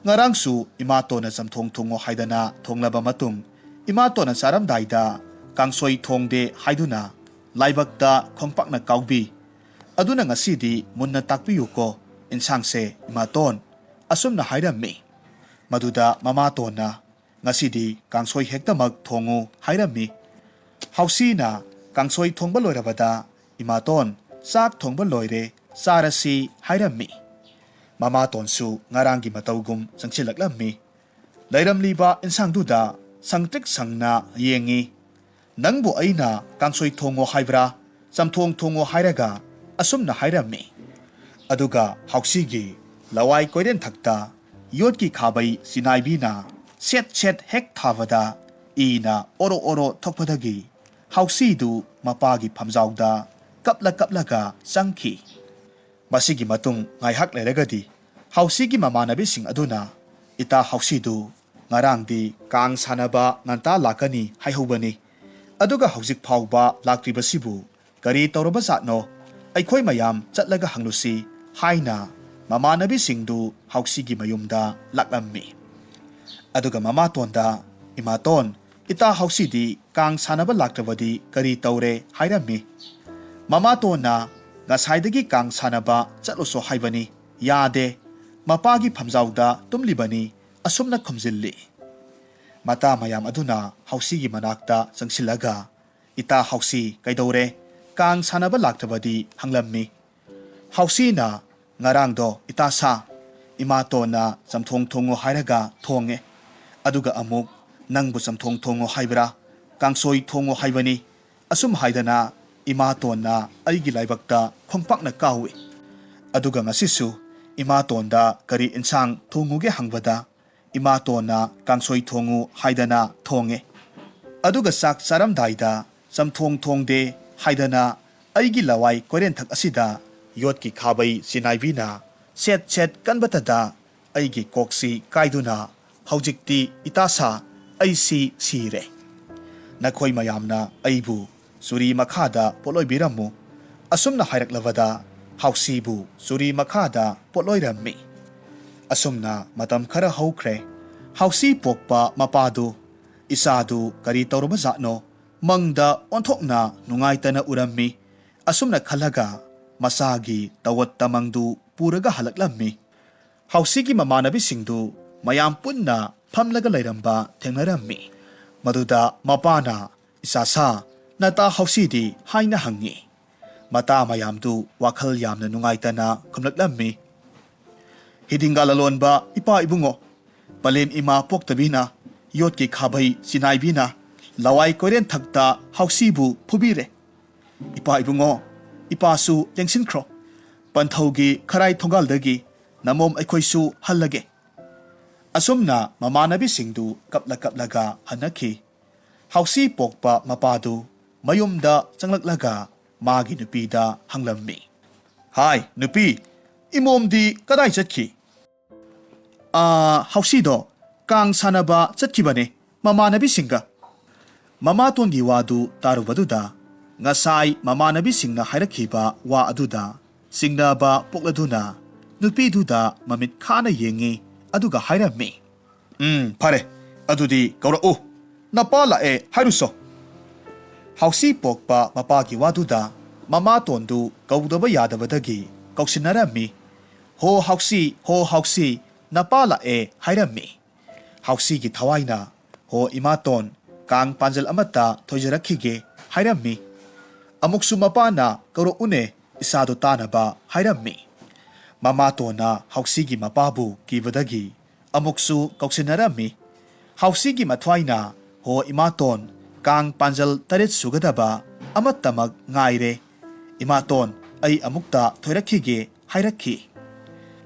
ꯉꯔꯥꯡꯁꯨ ꯏꯃꯥꯇꯣꯟꯅ ꯆꯝꯊꯣꯡ ꯊꯣꯡꯉꯣ ꯍꯥꯏꯗꯅ ꯊꯣꯡꯂꯕ ꯃꯇꯨꯡ ꯏꯃꯥꯇꯣꯟꯅ ꯆꯥꯔꯝꯗꯥꯏꯗ ꯀꯥꯡꯁꯣꯏ ꯊꯣꯡꯗꯦ ꯍꯥꯏꯗꯨꯅ ꯂꯥꯏꯕꯛꯇ ꯈꯣꯡꯄꯥꯛꯅ ꯀꯥꯎꯕꯤ꯫ ꯑꯗꯨꯅ ꯉꯁꯤꯗꯤ ꯃꯨꯟꯅ ꯇꯥꯛꯄꯤꯌꯨꯀꯣ ꯏꯟꯁꯥꯡꯁꯦ ꯏꯃꯥꯇꯣꯟ." ꯑꯁꯨꯝꯅ ꯍꯥꯏꯔꯝꯃꯤ꯫ ꯃꯗꯨꯗ ꯃꯃꯥꯇꯣꯟꯅ "ꯉꯁꯤꯗꯤ ꯀꯥꯡꯁꯣꯏ ꯍꯦꯛꯇꯃꯛ ꯊꯣꯡꯉꯨ" ꯍꯥꯏꯔꯝꯃꯤ꯫ ꯍꯥꯎꯁꯤꯅ ꯀꯥꯡꯁꯣꯏ ꯊꯣꯡꯕ ꯂꯣꯏꯔꯕꯗ "ꯏꯃꯥꯇꯣꯟ, ꯆꯥꯛ ꯊꯣꯡꯕ ꯂꯣꯏꯔꯦ, ꯆꯥꯔꯁꯤ" ꯍꯥꯏꯔꯝꯃꯤ꯫ ꯃꯃꯥꯇꯣꯟꯁꯨ ꯉꯔꯥꯡꯒꯤ ꯃꯇꯧꯒꯨꯝ ꯆꯪꯁꯤꯜꯂꯛꯂꯝꯃꯤ꯫ ꯂꯩꯔꯝꯂꯤꯕ ꯏꯟꯁꯥꯡꯗꯨꯗ ꯁꯪꯇ꯭ꯔꯤꯛ ꯁꯪꯅ ꯌꯦꯡꯉꯤ꯫ "ꯅꯪꯕꯨ ꯑꯩꯅ ꯀꯥꯡꯁꯣꯏ ꯊꯣꯡꯉꯣ ꯍꯥꯏꯕ꯭ꯔꯥ, ꯆꯝꯊꯣꯡ ꯊꯣꯡꯉꯣ ꯍꯥꯏꯔꯒ?" ꯑꯁꯨꯝꯅ ꯍꯥꯏꯔꯝꯃꯤ꯫ ꯑꯗꯨꯒ ꯍꯥꯎꯁꯤꯒꯤ ꯂꯋꯥꯏ ꯀꯣꯏꯔꯦꯟꯊꯛꯇ ꯌꯣꯠꯀꯤ ꯈꯥꯕꯩ ꯆꯤꯅꯥꯏꯕꯤꯅ ꯁꯦꯠ ꯁꯦꯠ ꯍꯦꯛ ꯊꯥꯕꯗ ꯏꯅ ꯑꯣꯔꯣ ꯑꯣꯔꯣ ꯊꯣꯛꯄꯗꯒꯤ ꯍꯥꯎꯁꯤꯗꯨ ꯃꯄꯥꯒꯤ ꯐꯝꯖꯥꯎꯗ ꯀꯞꯂ ꯀꯞꯂꯒ ꯆꯪꯈꯤ꯫ ꯃꯁꯤꯒꯤ ꯃꯇꯨꯡ ꯉꯥꯏꯍꯥꯛ ꯂꯩꯔꯒꯗꯤ ꯍꯥꯎꯁꯤꯒꯤ ꯃꯃꯥꯟꯅꯕꯤꯁꯤꯡ ꯑꯗꯨꯅ "ꯏꯇꯥ ꯍꯥꯎꯁꯤꯗꯨ ꯉꯔꯥꯡꯗꯤ ꯀꯥꯡ ꯁꯥꯟꯅꯕ ꯉꯟꯇꯥ ꯂꯥꯛꯀꯅꯤ ꯍꯥꯏꯍꯧꯕꯅꯤ꯫ ꯑꯗꯨꯒ ꯍꯧꯖꯤꯛ ꯐꯥꯎꯕ ꯂꯥꯛꯇ꯭ꯔꯤꯕꯁꯤꯕꯨ ꯀꯔꯤ ꯇꯧꯔꯕ ꯖꯥꯠꯅꯣ ꯑꯩꯈꯣꯏ ꯃꯌꯥꯝ ꯆꯠꯂꯒ ꯍꯪꯂꯨꯁꯤ ꯍꯥꯏꯅ ꯃꯃꯥꯟꯅꯕꯤꯁꯤꯡꯗꯨ ꯍꯥꯎꯁꯤꯒꯤ ꯃꯌꯨꯝꯗ ꯂꯥꯛꯂꯝꯃꯤ ꯑꯗꯨꯒ ꯃꯃꯥꯇꯣꯟꯗ ꯏꯃꯥꯇꯣꯟ ꯏꯇꯥ ꯍꯥꯎꯁꯤꯗꯤ ꯀꯥꯡ ꯁꯥꯟꯅꯕ ꯂꯥꯛꯇꯕꯗꯤ ꯀꯔꯤ ꯇꯧꯔꯦ ꯍꯥꯏꯔꯝꯃꯤ ꯃꯃꯥꯇꯣꯟꯅ ꯉꯁꯥꯏꯗꯒꯤ ꯀꯥꯡ ꯁꯥꯟꯅꯕ ꯆꯠꯂꯨꯁꯣ ꯍꯥꯏꯕꯅꯤ ꯌꯥꯗꯦ ꯃꯄꯥꯒꯤ ꯐꯝꯖꯥꯎꯗ ꯇꯨꯝꯂꯤꯕꯅꯤ ꯑꯁꯨꯝꯅ ꯈꯨꯝꯖꯤꯜꯂꯤ ꯃꯇꯥ ꯃꯌꯥꯝ ꯑꯗꯨꯅ ꯍꯥꯎꯁꯤꯒꯤ ꯃꯅꯥꯛꯇ ꯆꯪꯁꯤꯜꯂꯒ ꯏꯇꯥ ꯍꯥꯎꯁꯤ ꯀꯩꯗꯧꯔꯦ ꯀꯥꯡ ꯁꯥꯟꯅꯕ ꯂꯥꯛꯇꯕꯗꯤ ꯍꯪꯂꯝꯃꯤ ꯍꯥꯎꯁꯤꯅ ꯉꯔꯥꯡꯗꯣ ꯏꯇꯥ ꯁꯥ ꯏꯃꯥꯇꯣꯟꯅ ꯆꯝꯊꯣꯡ ꯊꯣꯡꯉꯣ ꯍꯥꯏꯔꯒ ꯊꯣꯡꯉꯦ ꯑꯗꯨꯒ ꯑꯃꯨꯛ ꯅꯪꯕꯨ ꯆꯝꯊꯣꯡ ꯊꯣꯡꯉꯣ ꯍꯥꯏꯕ꯭ꯔꯥ ꯀꯥꯡꯁꯣꯏ ꯊꯣꯡꯉꯣ ꯍꯥꯏꯕꯅꯤ ꯑꯁꯨꯝ ꯍꯥꯏꯗꯅ ꯏꯃꯥꯇꯣꯟꯅ ꯑꯩꯒꯤ ꯂꯥꯏꯕꯛꯇ ꯈꯣꯡꯄꯥꯛꯅ ꯀꯥꯎꯏ ꯑꯗꯨꯒ ꯉꯁꯤꯁꯨ ꯏꯃꯥꯇꯣꯟꯗ ꯀꯔꯤ ꯏꯟꯁꯥꯡ ꯊꯣꯡꯉꯨꯒꯦ ꯍꯪꯕꯗ ꯏꯃꯥꯇꯣꯟꯅ ꯀꯥꯡꯁꯣꯏ ꯊꯣꯡꯉꯨ ꯍꯥꯏꯗꯅ ꯊꯣꯡꯉꯦ ꯑꯗꯨꯒ ꯆꯥꯛ ꯆꯥꯔꯝꯗꯥꯏꯗ ꯆꯝꯊꯣꯡ ꯊꯣꯡꯗꯦ ꯍꯥꯏꯗꯅ ꯑꯩꯒꯤ ꯂꯋꯥꯏ ꯀꯣꯏꯔꯦꯟꯊꯛ ꯑꯁꯤꯗ ꯌꯣꯠꯀꯤ ꯈꯥꯕꯩ ꯆꯤꯅꯥꯏꯕꯤꯅ ꯁꯦꯠ ꯁꯦꯠ ꯀꯟꯕꯇꯗ ꯑꯩꯒꯤ ꯀꯣꯛꯁꯤ ꯀꯥꯏꯗꯨꯅ ꯍꯧꯖꯤꯛꯇꯤ ꯏꯇꯥꯁꯥ ꯑꯩꯁꯤ ꯁꯤꯔꯦ ꯅꯈꯣꯏ ꯃꯌꯥꯝꯅ ꯑꯩꯕꯨ ꯆꯨꯔꯤ ꯃꯈꯥꯗ ꯄꯣꯠꯂꯣꯏꯕꯤꯔꯝꯃꯨ ꯑꯁꯨꯝꯅ ꯍꯥꯏꯔꯛꯂꯕꯗ ꯍꯥꯎꯁꯤꯕꯨ ꯆꯨꯔꯤ ꯃꯈꯥꯗ ꯄꯣꯠꯂꯣꯏꯔꯝꯃꯤ ꯑꯁꯨꯝꯅ ꯃꯇꯝ ꯈꯔ ꯍꯧꯈ꯭ꯔꯦ ꯍꯥꯎꯁꯤ ꯄꯣꯛꯄ ꯃꯄꯥꯗꯨ ꯏꯆꯥꯗꯨ ꯀꯔꯤ ꯇꯧꯔꯕ ꯖꯥꯠꯅꯣ ꯃꯪꯗ ꯑꯣꯟꯊꯣꯛꯅ ꯅꯨꯡꯉꯥꯏꯇꯅ ꯎꯔꯝꯃꯤ ꯑꯁꯨꯝꯅ ꯈꯜꯂꯒ ꯃꯆꯥꯒꯤ ꯇꯧꯋꯠ ꯇꯃꯪꯗꯨ ꯄꯨꯔꯒ ꯍꯜꯂꯛꯂꯝꯃꯤ ꯍꯥꯎꯁꯤꯒꯤ ꯃꯃꯥꯟꯅꯕꯤꯁꯤꯡꯗꯨ ꯃꯌꯥꯝ ꯄꯨꯟꯅ ꯐꯝꯂꯒ ꯂꯩꯔꯝꯕ ꯊꯦꯡꯅꯔꯝꯃꯤ ꯃꯗꯨꯗ ꯃꯄꯥꯅ ꯏꯆꯥꯁꯥ ꯅꯇꯥ ꯍꯥꯎꯁꯤꯗꯤ ꯍꯥꯏꯅ ꯍꯪꯉꯤ ꯃꯇꯥ ꯃꯌꯥꯝꯗꯨ ꯋꯥꯈꯜ ꯌꯥꯝꯅ ꯅꯨꯡꯉꯥꯏꯇꯅ ꯈꯨꯝꯂꯛꯂꯝꯃꯤ ꯍꯤꯗꯤꯡꯒꯥ ꯂꯂꯣꯟꯕ ꯏꯄꯥ ꯏꯕꯨꯡꯉꯣ ꯄꯂꯦꯝ ꯏꯃꯥ ꯄꯣꯛꯇꯕꯤꯅ ꯌꯣꯠꯀꯤ ꯈꯥꯕꯩ ꯆꯤꯅꯥꯏꯕꯤꯅ ꯂꯋꯥꯏ ꯀꯣꯏꯔꯦꯟꯊꯛꯇ ꯍꯥꯎꯁꯤꯕꯨ ꯐꯨꯕꯤꯔꯦ ꯏꯄꯥ ꯏꯕꯨꯡꯉꯣ ꯏꯄꯥꯁꯨ ꯌꯦꯡꯁꯤꯟꯈ꯭ꯔꯣ ꯄꯟꯊꯧꯒꯤ ꯈꯔꯥꯏ ꯊꯣꯡꯒꯥꯜꯗꯒꯤ ꯅꯃꯣꯝ ꯑꯩꯈꯣꯏꯁꯨ ꯍꯜꯂꯒꯦ ꯑꯁꯨꯝꯅ ꯃꯃꯥꯟꯅꯕꯤꯁꯤꯡꯗꯨ ꯀꯞꯂ ꯀꯞꯂꯒ ꯍꯟꯅꯈꯤ ꯍꯥꯎꯁꯤ ꯄꯣꯛꯄ ꯃꯄꯥꯗꯨ ꯃꯌꯨꯝꯗ ꯆꯪꯂꯛꯂꯒ ꯃꯥꯒꯤ ꯅꯨꯄꯤꯗ ꯍꯪꯂꯝꯃꯤ ꯍꯥꯏ ꯅꯨꯄꯤ ꯏꯃꯣꯝꯗꯤ ꯀꯗꯥꯏ ꯆꯠꯈꯤ ꯍꯥꯎꯁꯤꯗꯣ ꯀꯥꯡ ꯁꯥꯟꯅꯕ ꯆꯠꯈꯤꯕꯅꯦ ꯃꯃꯥꯟꯅꯕꯤꯁꯤꯡꯒ ꯃꯃꯥꯇꯣꯟꯒꯤ ꯋꯥꯗꯨ ꯇꯥꯔꯨꯕꯗꯨꯗ ꯉꯁꯥꯏ ꯃꯃꯥꯟꯅꯕꯤꯁꯤꯡꯅ ꯍꯥꯏꯔꯛꯈꯤꯕ ꯋꯥ ꯑꯗꯨꯗ ꯆꯤꯡꯅꯕ ꯄꯣꯛꯂꯗꯨꯅ ꯅꯨꯄꯤꯗꯨꯗ ꯃꯃꯤꯠ ꯈꯥꯅ ꯌꯦꯡꯉꯤ ꯑꯗꯨꯒ ꯍꯥꯏꯔꯝꯃꯤ ꯐꯔꯦ ꯑꯗꯨꯗꯤ ꯀꯧꯔꯛꯎ ꯅꯄꯥ ꯂꯥꯛꯑꯦ ꯍꯥꯏꯔꯨꯁꯣ ꯍꯥꯎꯁꯤ ꯄꯣꯛꯄ ꯃꯄꯥꯒꯤ ꯋꯥꯗꯨꯗ ꯃꯃꯥꯇꯣꯟꯗꯨ ꯀꯧꯗꯕ ꯌꯥꯗꯕꯗꯒꯤ ꯀꯧꯁꯤꯟꯅꯔꯝꯃꯤ ꯍꯣ ꯍꯥꯎꯁꯤ ꯅꯄꯥ ꯂꯥꯛꯑꯦ ꯍꯥꯏꯔꯝꯃꯤ ꯍꯥꯎꯁꯤꯒꯤ ꯊꯋꯥꯏꯅ ꯍꯣ ꯏꯃꯥꯇꯣꯟ ꯀꯥꯡ ꯄꯥꯟꯖꯜ ꯑꯃꯠꯇ ꯊꯣꯏꯖꯔꯛꯈꯤꯒꯦ ꯍꯥꯏꯔꯝꯃꯤ ꯑꯃꯨꯛꯁꯨ ꯃꯄꯥꯅ ꯀꯧꯔꯛꯎꯅꯦ ꯏꯆꯥꯗꯨ ꯇꯥꯅꯕ ꯍꯥꯏꯔꯝꯃꯤ ꯃꯃꯥꯇꯣꯟꯅ ꯍꯥꯎꯁꯤꯒꯤ ꯃꯄꯥꯕꯨ ꯀꯤꯕꯗꯒꯤ ꯑꯃꯨꯛꯁꯨ ꯀꯧꯁꯤꯟꯅꯔꯝꯃꯤ ꯍꯥꯎꯁꯤꯒꯤ ꯃꯊ꯭ꯋꯥꯏꯅ ꯍꯣ ꯏꯃꯥꯇꯣꯟ ꯀꯥꯡ ꯄꯥꯟꯖꯜ 8 ꯁꯨꯒꯗꯕ ꯑꯃꯠꯇꯃꯛ ꯉꯥꯏꯔꯦ ꯏꯃꯥꯇꯣꯟ ꯑꯩ ꯑꯃꯨꯛꯇ ꯊꯣꯏꯔꯛꯈꯤꯒꯦ ꯍꯥꯏꯔꯛꯈꯤ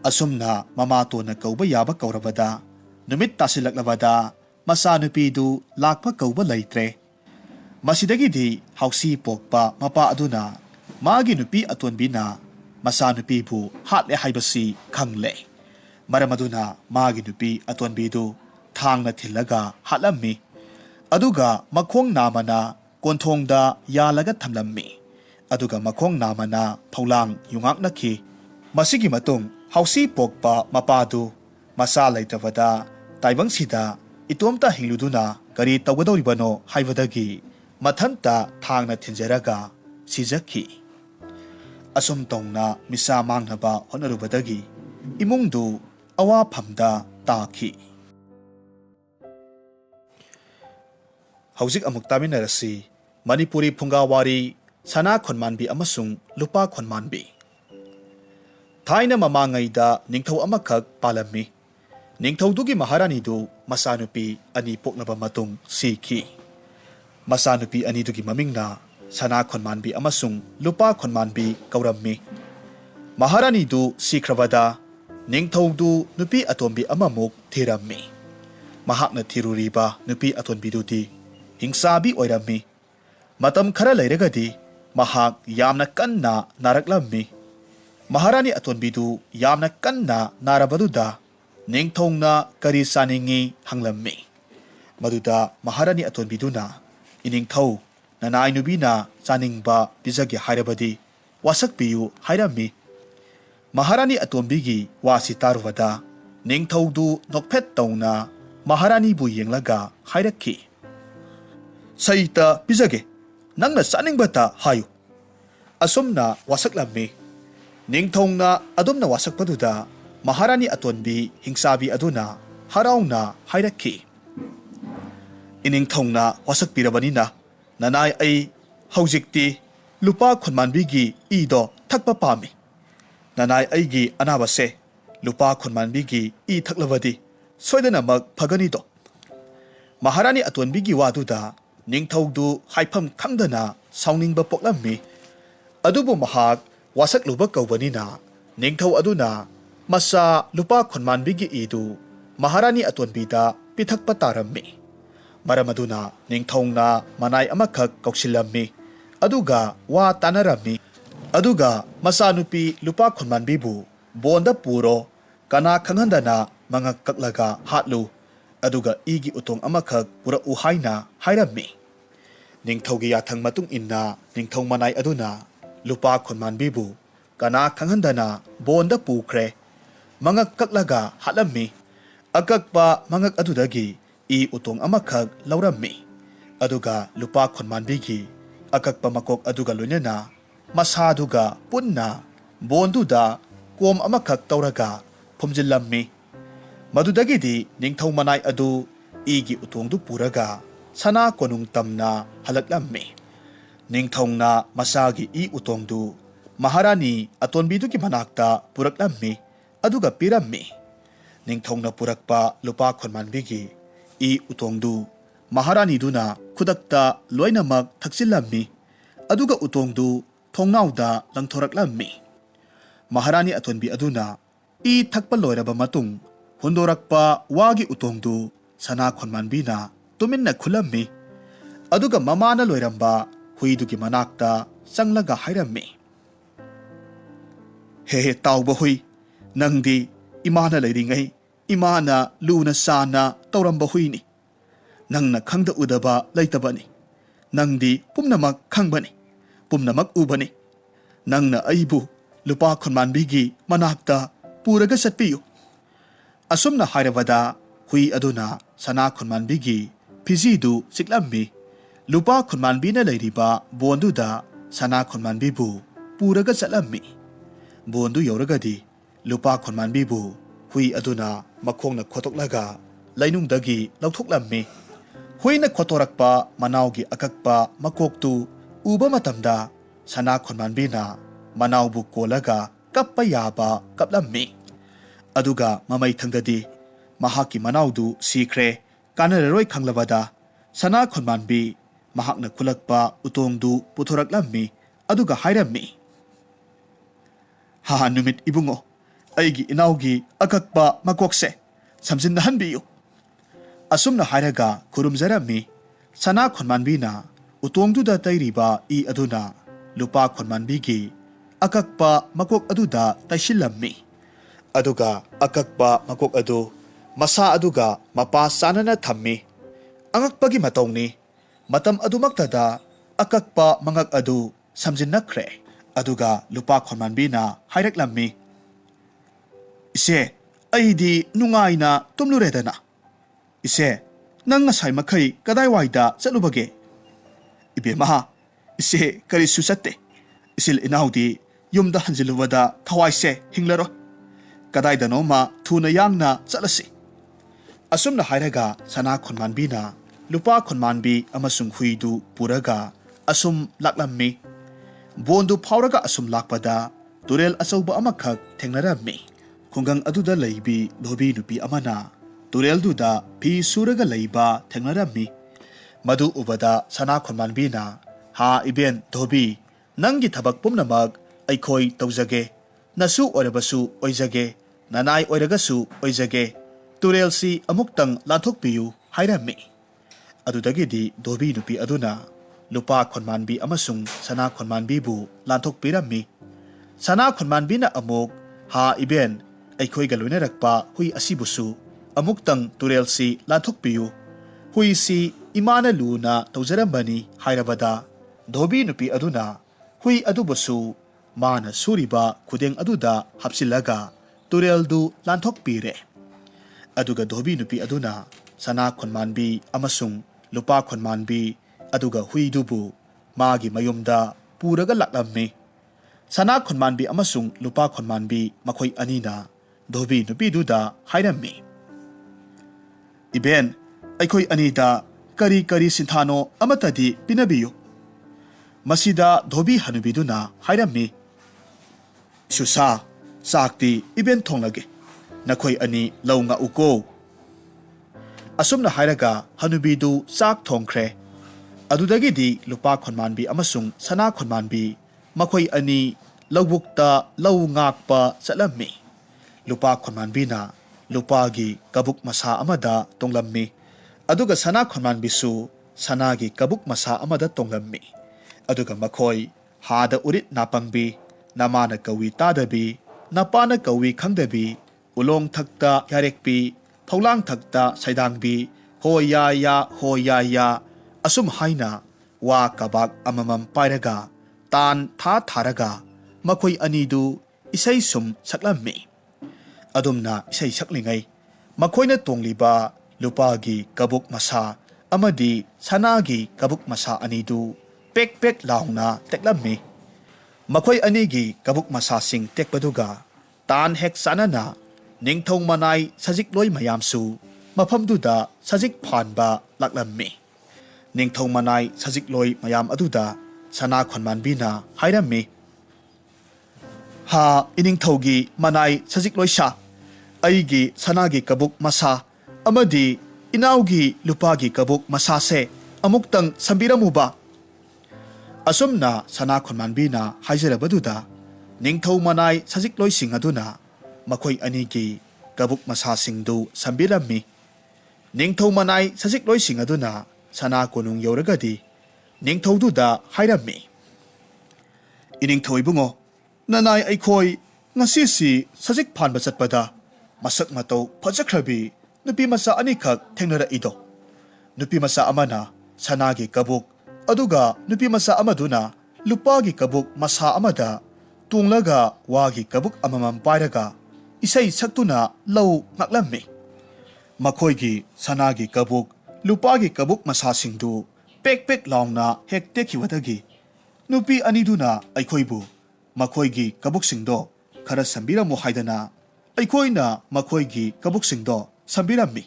ꯑꯁꯨꯝꯅ ꯃꯃꯥꯇꯣꯟꯅ ꯀꯧꯕ ꯌꯥꯕ ꯀꯧꯔꯕꯗ ꯅꯨꯃꯤꯠ ꯇꯥꯁꯤꯜꯂꯛꯂꯕꯗ ꯃꯆꯥꯅꯨꯄꯤꯗꯨ ꯂꯥꯛꯄ ꯀꯧꯕ ꯂꯩꯇ꯭ꯔꯦ ꯃꯁꯤꯗꯒꯤꯗꯤ ꯍꯥꯎꯁꯤ ꯄꯣꯛꯄ ꯃꯄꯥ ꯑꯗꯨꯅ ꯃꯥꯒꯤ ꯅꯨꯄꯤ ꯑꯇꯣꯟꯕꯤꯅ ꯃꯆꯥꯅꯨꯄꯤꯕꯨ ꯍꯥꯠꯂꯦ ꯍꯥꯏꯕꯁꯤ ꯈꯪꯂꯦ ꯃꯔꯝ ꯑꯗꯨꯅ ꯃꯥꯒꯤ ꯅꯨꯄꯤ ꯑꯇꯣꯟꯕꯤꯗꯨ ꯊꯥꯡꯅ ꯊꯤꯜꯂꯒ ꯍꯥꯠꯂꯝꯃꯤ ꯑꯗꯨꯒ ꯃꯈꯣꯡ ꯅꯥꯝꯃꯅ ꯀꯣꯟꯊꯣꯡꯗ ꯌꯥꯜꯂꯒ ꯊꯝꯂꯝꯃꯤ ꯑꯗꯨꯒ ꯃꯈꯣꯡ ꯅꯥꯝꯃꯅ ꯐꯧꯂꯥꯡ ꯌꯨꯡꯉꯥꯛꯅꯈꯤ ꯃꯁꯤꯒꯤ ꯃꯇꯨꯡ ꯍꯥꯎꯁꯤ ꯄꯣꯛꯄ ꯃꯄꯥꯗꯨ ꯃꯆꯥ ꯂꯩꯇꯕꯗ ꯇꯥꯏꯕꯪꯁꯤꯗ ꯏꯇꯣꯝꯇ ꯍꯤꯡꯂꯨꯗꯨꯅ ꯀꯔꯤ ꯇꯧꯒꯗꯧꯔꯤꯕꯅꯣ ꯍꯥꯏꯕꯗꯒꯤ ꯃꯊꯟꯇ ꯊꯥꯡꯅ ꯊꯤꯟꯖꯔꯒ ꯁꯤꯖꯈꯤ ꯑꯁꯨꯝ ꯇꯧꯅ ꯃꯤꯁꯥ ꯃꯥꯡꯅꯕ ꯍꯣꯠꯅꯔꯨꯕꯗꯒꯤ ꯏꯃꯨꯡꯗꯨ ꯑꯋꯥꯐꯝꯗ ꯇꯥꯈꯤ ꯍꯧꯖꯤꯛ ꯑꯃꯨꯛ ꯇꯥꯃꯤꯟꯅꯔꯁꯤ ꯃꯅꯤꯄꯨꯔꯤ ꯐꯨꯡꯒꯥꯋꯥꯔꯤ ꯁꯅꯥ ꯈꯣꯟꯃꯥꯟꯕꯤ ꯑꯃꯁꯨꯡ ꯂꯨꯄꯥ ꯈꯣꯟꯃꯥꯟꯕꯤ ꯊꯥꯏꯅ ꯃꯃꯥꯡꯉꯩꯗ ꯅꯤꯡꯊꯧ ꯑꯃꯈꯛ ꯄꯥꯜꯂꯝꯃꯤ ꯅꯤꯡꯊꯧꯗꯨꯒꯤ ꯃꯍꯥꯔꯥꯅꯤꯗꯨ ꯃꯆꯥꯅꯨꯄꯤ 2 ꯄꯣꯛꯂꯕ ꯃꯇꯨꯡ ꯁꯤꯈꯤ ꯃꯆꯥꯅꯨꯄꯤ 2ꯗꯨꯒꯤ ꯃꯃꯤꯡꯅ ꯁꯅꯥ ꯈꯣꯟꯃꯥꯟꯕꯤ ꯑꯃꯁꯨꯡ ꯂꯨꯄꯥ ꯈꯣꯟꯃꯥꯟꯕꯤ ꯀꯧꯔꯝꯃꯤ ꯃꯍꯥꯔꯥꯅꯤꯗꯨ ꯁꯤꯈ꯭ꯔꯕꯗ ꯅꯤꯡꯊꯧꯗꯨ ꯅꯨꯄꯤ ꯑꯇꯣꯝꯕꯤ ꯑꯃꯃꯨꯛ ꯊꯤꯔꯝꯃꯤ ꯃꯍꯥꯛꯅ ꯊꯤꯔꯨꯔꯤꯕ ꯅꯨꯄꯤ ꯑꯇꯣꯟꯕꯤꯗꯨꯗꯤ ꯍꯤꯡꯁꯥꯕꯤ ꯑꯣꯏꯔꯝꯃꯤ ꯃꯇꯝ ꯈꯔ ꯂꯩꯔꯒꯗꯤ ꯃꯍꯥꯛ ꯌꯥꯝꯅ ꯀꯟꯅ ꯅꯥꯔꯛꯂꯝꯃꯤ ꯃꯍꯥꯔꯥꯅꯤ ꯑꯇꯣꯟꯕꯤꯗꯨ ꯌꯥꯝꯅ ꯀꯟꯅ ꯅꯥꯔꯕꯗꯨꯗ ꯅꯤꯡꯊꯧꯅ ꯀꯔꯤ ꯆꯥꯅꯤꯡꯉꯤ ꯍꯪꯂꯝꯃꯤ ꯃꯗꯨꯗ ꯃꯍꯥꯔꯥꯅꯤ ꯑꯇꯣꯟꯕꯤꯗꯨꯅ ꯏꯅꯤꯡꯊꯧ nanay nubina chaningba pizage hairabadi wasakpiyu hairami. Maharani Atombigi wasi tarvada ningthaudu nokphet tauna Maharani bu yenglaga hairaki. Saita pizage nangna chaningbata hayu. Asumna wasaklami. Ningthongna adumna wasakpaduda Maharani Atonbi hingsabi aduna harauna hairaki. Iningthongna wasakpirabanina nanay ay haujikti lupa khunmanbigi ido thakpa pami. Nanay aygi anabase lupa khunmanbigi i thaklawadi soidanamak phaganido. Maharani Atonbigi waduda ningthaudu haifam khangdana sauningba poklammi. Adubu mahak wasak luba kaubanina ningthau aduna masa lupa khunmanbigi idu Maharani Atonbida pithakpa tarammi. Maramaduna ningthongna manay amakhak kauksillammi. Aduga wa tanarami. Aduga masanupi lupa khunmanbibu bonda puro kana khanghandana mangak kaklaga hatlu. Aduga igi utong amakhak pura uhaina hairami. Ningthaugi yathang matung inna ningthong manay aduna lupa khunmanbibu kana khanghandana bonda pukre. Mangak kaklaga hatlammi. Agakpa mangak adudagi i utong amakhak laurammi. Aduga lupa khunmanbigi agakpa makok aduga loinana masaduga punna bonduda kom amakhak tauraga phumjillammi. Madudagidi ningthau manay adu igi utongdu puraga sana konung tamna halaklammi. Ningthongna masagi i utongdu Maharani Atonbidugi manakta puraklammi aduga pirammi. Ningthongna purakpa lupa khunmanbigi i utongdu Maharani duna kudakta loinamak thaksillammi. Aduga utongdu thongnauda langthoraklammi. Maharani Atonbi aduna i thakpa loiraba matung hundorakpa wagi utongdu sana khunmanbina tuminna khulammi. Aduga mamana loiramba huidugi manakta changlaga hairammi. He tauba hui nangdi imana leiringai imana luna sana tauramba huini. Nangna khangda udaba laitabani. Nangdi pumnamak khangbani. Pumnamak ubani. Nangna aibu lupa khunmanbigi manakta puraga satpiyu. Asumna hairabada hui aduna sana khunmanbigi pizidu siklammi. Lupa khunmanbina leiriba bonduda sana khunmanbibu puraga satlammi. Bondu yoragadi lupa khunmanbibu hui aduna makhongna khotoklaga lainungdagi lauthoklammi. Huina khotorakpa manaugi akakpa makoktu uba matamda sana khunmanbina manaubu kolaga kappa yaba kaplammi. Aduga mamay thangdadi mahaki manaudu sikre kanararoi khanglabada sana khunmanbi mahakna kulakpa utongdu puthoraklammi aduga hairammi. Ha numit ibungo aigi inaugi akakpa makokse samjinnahanbiyu. Asumna hairaga kurumzarammi sana khunmanbina utongduda tairiba i aduna lupa khunmanbigi akakpa makok aduda taishillammi. Aduga akakpa makok adu masa aduga mapa sanana thammi. Angakpagi matongni matam adumaktada akakpa mangak adu samjinnakre. Aduga lupa khunmanbina hairaklammi. Ise aidi nungaina tumluredana. Ise nang ngasay makai kadai waida chalubage. Ibema ise karisu chatte. Isil inaudi yumda hanjilubada thawaise hinglaro. Kadai dano ma thuna yangna chalasi. Asumna hairaga sana khunmanbina lupa khunmanbi amasung huidu puraga asum laklammi. Bondu phauraga asum lakpada turel achauba amakhak thengnarammi. Khungang aduda leibi lobi nupi amana turel duda pi suraga leiba thengnarammi. Madu ubada sana khunmanbina ha iben dobi nangi thabak pumnamak aikhoi tawjage. Nasu orabasu oijage nanai oiragasu oijage. Turel si amuktang lanthokpiyu hairammi. Adudagidi dobi nupi aduna lupa khunmanbi amasung sana khunmanbibu lanthokpirammi. Sana khunmanbina amuk ha iben aikhoi galoinarakpa hui asibusu amuktang turel si lanthokpiyu. Hui si ꯏꯃꯥꯅ ꯂꯨꯅ ꯇꯧꯖꯔꯝꯕꯅꯤ ꯍꯥꯏꯔꯕꯗ ꯙꯣꯕꯤ ꯅꯨꯄꯤ ꯑꯗꯨꯅ ꯍꯨꯏ ꯑꯗꯨꯕꯨꯁꯨ ꯃꯥꯅ ꯁꯨꯔꯤꯕ ꯈꯨꯗꯦꯡ ꯑꯗꯨꯗ ꯍꯥꯞꯆꯤꯜꯂꯒ ꯇꯨꯔꯦꯜꯗꯨ ꯂꯥꯟꯊꯣꯛꯄꯤꯔꯦ꯫ ꯑꯗꯨꯒ ꯙꯣꯕꯤ ꯅꯨꯄꯤ ꯑꯗꯨꯅ ꯁꯅꯥ ꯈꯣꯟꯃꯥꯟꯕꯤ ꯑꯃꯁꯨꯡ ꯂꯨꯄꯥ ꯈꯣꯟꯃꯥꯟꯕꯤ ꯑꯗꯨꯒ ꯍꯨꯏꯗꯨꯕꯨ ꯃꯥꯒꯤ ꯃꯌꯨꯝꯗ ꯄꯨꯔꯒ ꯂꯥꯛꯂꯝꯃꯤ꯫ ꯁꯅꯥ ꯈꯣꯟꯃꯥꯟꯕꯤ ꯑꯃꯁꯨꯡ ꯂꯨꯄꯥ ꯈꯣꯟꯃꯥꯟꯕꯤ ꯃꯈꯣꯏ ꯑꯅꯤꯅ ꯙꯣꯕꯤ ꯅꯨꯄꯤꯗꯨꯗ ꯍꯥꯏꯔꯝꯃꯤ, "ꯏꯕꯦꯟ, ꯑꯩꯈꯣꯏ ꯑꯅꯤꯗ ꯀꯔꯤ ꯀꯔꯤ ꯁꯤꯟꯊꯥꯅꯣ ꯑꯃꯠꯇꯗꯤ ꯄꯤꯅꯕꯤꯌꯨ"꯫ ꯃꯁꯤꯗ ꯙꯣꯕꯤ ꯍꯅꯨꯕꯤꯗꯨꯅ ꯍꯥꯏꯔꯝꯃꯤ, "ꯁꯨꯁꯥ, ꯆꯥꯛꯇꯤ ꯏꯕꯦꯟ ꯊꯣꯡꯂꯒꯦ, ꯅꯈꯣꯏ ꯑꯅꯤ ꯂꯧ ꯉꯥꯛꯎꯀꯣ"꯫ ꯑꯁꯨꯝꯅ ꯍꯥꯏꯔꯒ ꯍꯅꯨꯕꯤꯗꯨ ꯆꯥꯛ ꯊꯣꯡꯈ꯭ꯔꯦ꯫ ꯑꯗꯨꯗꯒꯤꯗꯤ ꯂꯨꯄꯥ ꯈꯣꯟꯃꯥꯟꯕꯤ ꯑꯃꯁꯨꯡ ꯁꯅꯥ ꯈꯣꯟꯃꯥꯟꯕꯤ ꯃꯈꯣꯏ ꯑꯅꯤ ꯂꯧꯕꯨꯛꯇ ꯂꯧ ꯉꯥꯛꯄ ꯆꯠꯂꯝꯃꯤ꯫ ꯂꯨꯄꯥ ꯈꯣꯟꯃꯥꯟꯕꯤꯅ ꯂꯨꯄꯥꯒꯤ ꯀꯕꯨꯛ ꯃꯁꯥ ꯑꯃꯗ ꯇꯣꯡꯂꯝꯃꯤ, ꯑꯗꯨꯒ ꯁꯅꯥ ꯈꯣꯟꯃꯥꯟꯕꯤꯁꯨ ꯁꯅꯥꯒꯤ ꯀꯕꯨꯛ ꯃꯁꯥ ꯑꯃꯗ ꯇꯣꯡꯂꯝꯃꯤ꯫ ꯑꯗꯨꯒ ꯃꯈꯣꯏ ꯍꯥꯗ ꯎꯔꯤꯠ ꯅꯥꯄꯪꯕꯤ, ꯅꯃꯥꯅ ꯀꯧꯏ ꯇꯥꯗꯕꯤ, ꯅꯄꯥꯅ ꯀꯧꯏ ꯈꯪꯗꯕꯤ, ꯎꯂꯣꯡꯊꯛꯇ ꯌꯥꯔꯦꯛꯄꯤ, ꯐꯧꯂꯥꯡꯊꯛꯇ ꯁꯩꯗꯥꯡꯕꯤ, ꯍꯣ ꯌꯥ ꯌꯥ ꯍꯣ ꯌꯥ ꯌꯥ ꯑꯁꯨꯝ ꯍꯥꯏꯅ ꯋꯥ ꯀꯕꯥꯛ ꯑꯃꯃꯝ ꯄꯥꯏꯔꯒ ꯇꯥꯟ ꯊꯥꯔꯒ ꯃꯈꯣꯏ ꯑꯅꯤꯗꯨ ꯏꯁꯩ ꯁꯨꯝ ꯁꯛꯂꯝꯃꯤ꯫ ꯑꯗꯨꯝꯅ ꯏꯁꯩ ꯁꯛꯂꯤꯉꯩ ꯃꯈꯣꯏꯅ ꯇꯣꯡꯂꯤꯕ ꯂꯨꯄꯥꯒꯤ ꯀꯕꯨꯛ ꯃꯁꯥ ꯑꯃꯗꯤ ꯁꯅꯥꯒꯤ ꯀꯕꯨꯛ ꯃꯁꯥ ꯑꯅꯤꯗꯨ ꯄꯦꯛ ꯄꯦꯛ ꯂꯥꯎꯅ ꯇꯦꯛꯂꯝꯃꯤ꯫ ꯃꯈꯣꯏ ꯑꯅꯤꯒꯤ ꯀꯕꯨꯛ ꯃꯁꯥꯁꯤꯡ ꯇꯦꯛꯄꯗꯨꯒ ꯇꯥꯟ ꯍꯦꯛ ꯆꯥꯟꯅꯅ ꯅꯤꯡꯊꯧ ꯃꯅꯥꯏ ꯁꯖꯤꯛꯂꯣꯏ ꯃꯌꯥꯝꯁꯨ ꯃꯐꯝꯗꯨꯗ ꯁꯖꯤꯛ ꯐꯥꯟꯕ ꯂꯥꯛꯂꯝꯃꯤ꯫ ꯅꯤꯡꯊꯧ ꯃꯅꯥꯏ ꯁꯖꯤꯛꯂꯣꯏ ꯃꯌꯥꯝ ꯑꯗꯨꯗ ꯁꯅꯥ ꯈꯣꯟꯃꯥꯟꯕꯤꯅ ꯍꯥꯏꯔꯝꯃꯤ, "ꯍꯥ ꯏꯅꯤꯡꯊꯧꯒꯤ ꯃꯅꯥꯏ ꯁꯖꯤꯛꯂꯣꯏꯁꯥ, ꯑꯩꯒꯤ ꯁꯅꯥꯒꯤ ꯀꯕꯨꯛ ꯃꯁꯥ ꯑꯃꯗꯤ ꯏꯅꯥꯎꯒꯤ ꯂꯨꯄꯥꯒꯤ ꯀꯕꯨꯛ ꯃꯁꯥꯁꯦ ꯑꯃꯨꯛꯇꯪ ꯁꯝꯕꯤꯔꯝꯃꯨꯕ"꯫ ꯑꯁꯨꯝꯅ ꯁꯅꯥ ꯈꯣꯟꯃꯥꯟꯕꯤꯅ ꯍꯥꯏꯖꯔꯕꯗꯨꯗ ꯅꯤꯡꯊꯧ ꯃꯅꯥꯏ ꯁꯖꯤꯛꯂꯣꯏꯁꯤꯡ ꯑꯗꯨꯅ ꯃꯈꯣꯏ ꯑꯅꯤꯒꯤ ꯀꯕꯨꯛ ꯃꯁꯥꯁꯤꯡꯗꯨ ꯁꯝꯕꯤꯔꯝꯃꯤ꯫ ꯅꯤꯡꯊꯧ ꯃꯅꯥꯏ ꯁꯖꯤꯛꯂꯣꯏꯁꯤꯡ ꯑꯗꯨꯅ ꯁꯅꯥ ꯀꯣꯅꯨꯡ ꯌꯧꯔꯒꯗꯤ ꯅꯤꯡꯊꯧꯗꯨꯗ ꯍꯥꯏꯔꯝꯃꯤ, "ꯏꯅꯤꯡꯊꯧ ꯏꯕꯨꯡꯉꯣ, ꯅꯅꯥꯏ ꯑꯩꯈꯣꯏ ꯉꯁꯤꯁꯤ ꯁꯖꯤꯛ ꯐꯥꯟꯕ ꯆꯠꯄꯗ ꯃꯁꯛ ꯃꯇꯧ ꯐꯖꯈ꯭ꯔꯕꯤ ꯅꯨꯄꯤ ꯃꯆꯥ ꯑꯅꯤꯈꯛ ꯊꯦꯡꯅꯔꯛꯏꯗꯣ꯫ ꯅꯨꯄꯤ ꯃꯆꯥ ꯑꯃꯅ ꯁꯅꯥꯒꯤ ꯀꯕꯨꯛ, ꯑꯗꯨꯒ ꯅꯨꯄꯤ ꯃꯆꯥ ꯑꯃꯗꯨꯅ ꯂꯨꯄꯥꯒꯤ ꯀꯕꯨꯛ ꯃꯁꯥ ꯑꯃꯗ ꯇꯣꯡꯂꯒ ꯋꯥꯒꯤ ꯀꯕꯨꯛ ꯑꯃꯃꯝ ꯄꯥꯏꯔꯒ ꯏꯁꯩ ꯁꯛꯇꯨꯅ ꯂꯧ ꯉꯥꯛꯂꯝꯃꯤ꯫ ꯃꯈꯣꯏꯒꯤ ꯁꯅꯥꯒꯤ ꯀꯕꯨꯛ, ꯂꯨꯄꯥꯒꯤ ꯀꯕꯨꯛ ꯃꯁꯥꯁꯤꯡꯗꯨ ꯄꯦꯛ ꯄꯦꯛ launa hek tekhiwadagi nupi aniduna aikhoibu makhoigi kabuksingdo khara sambiramu haidana aikhoina makhoigi kabuksingdo sambirammi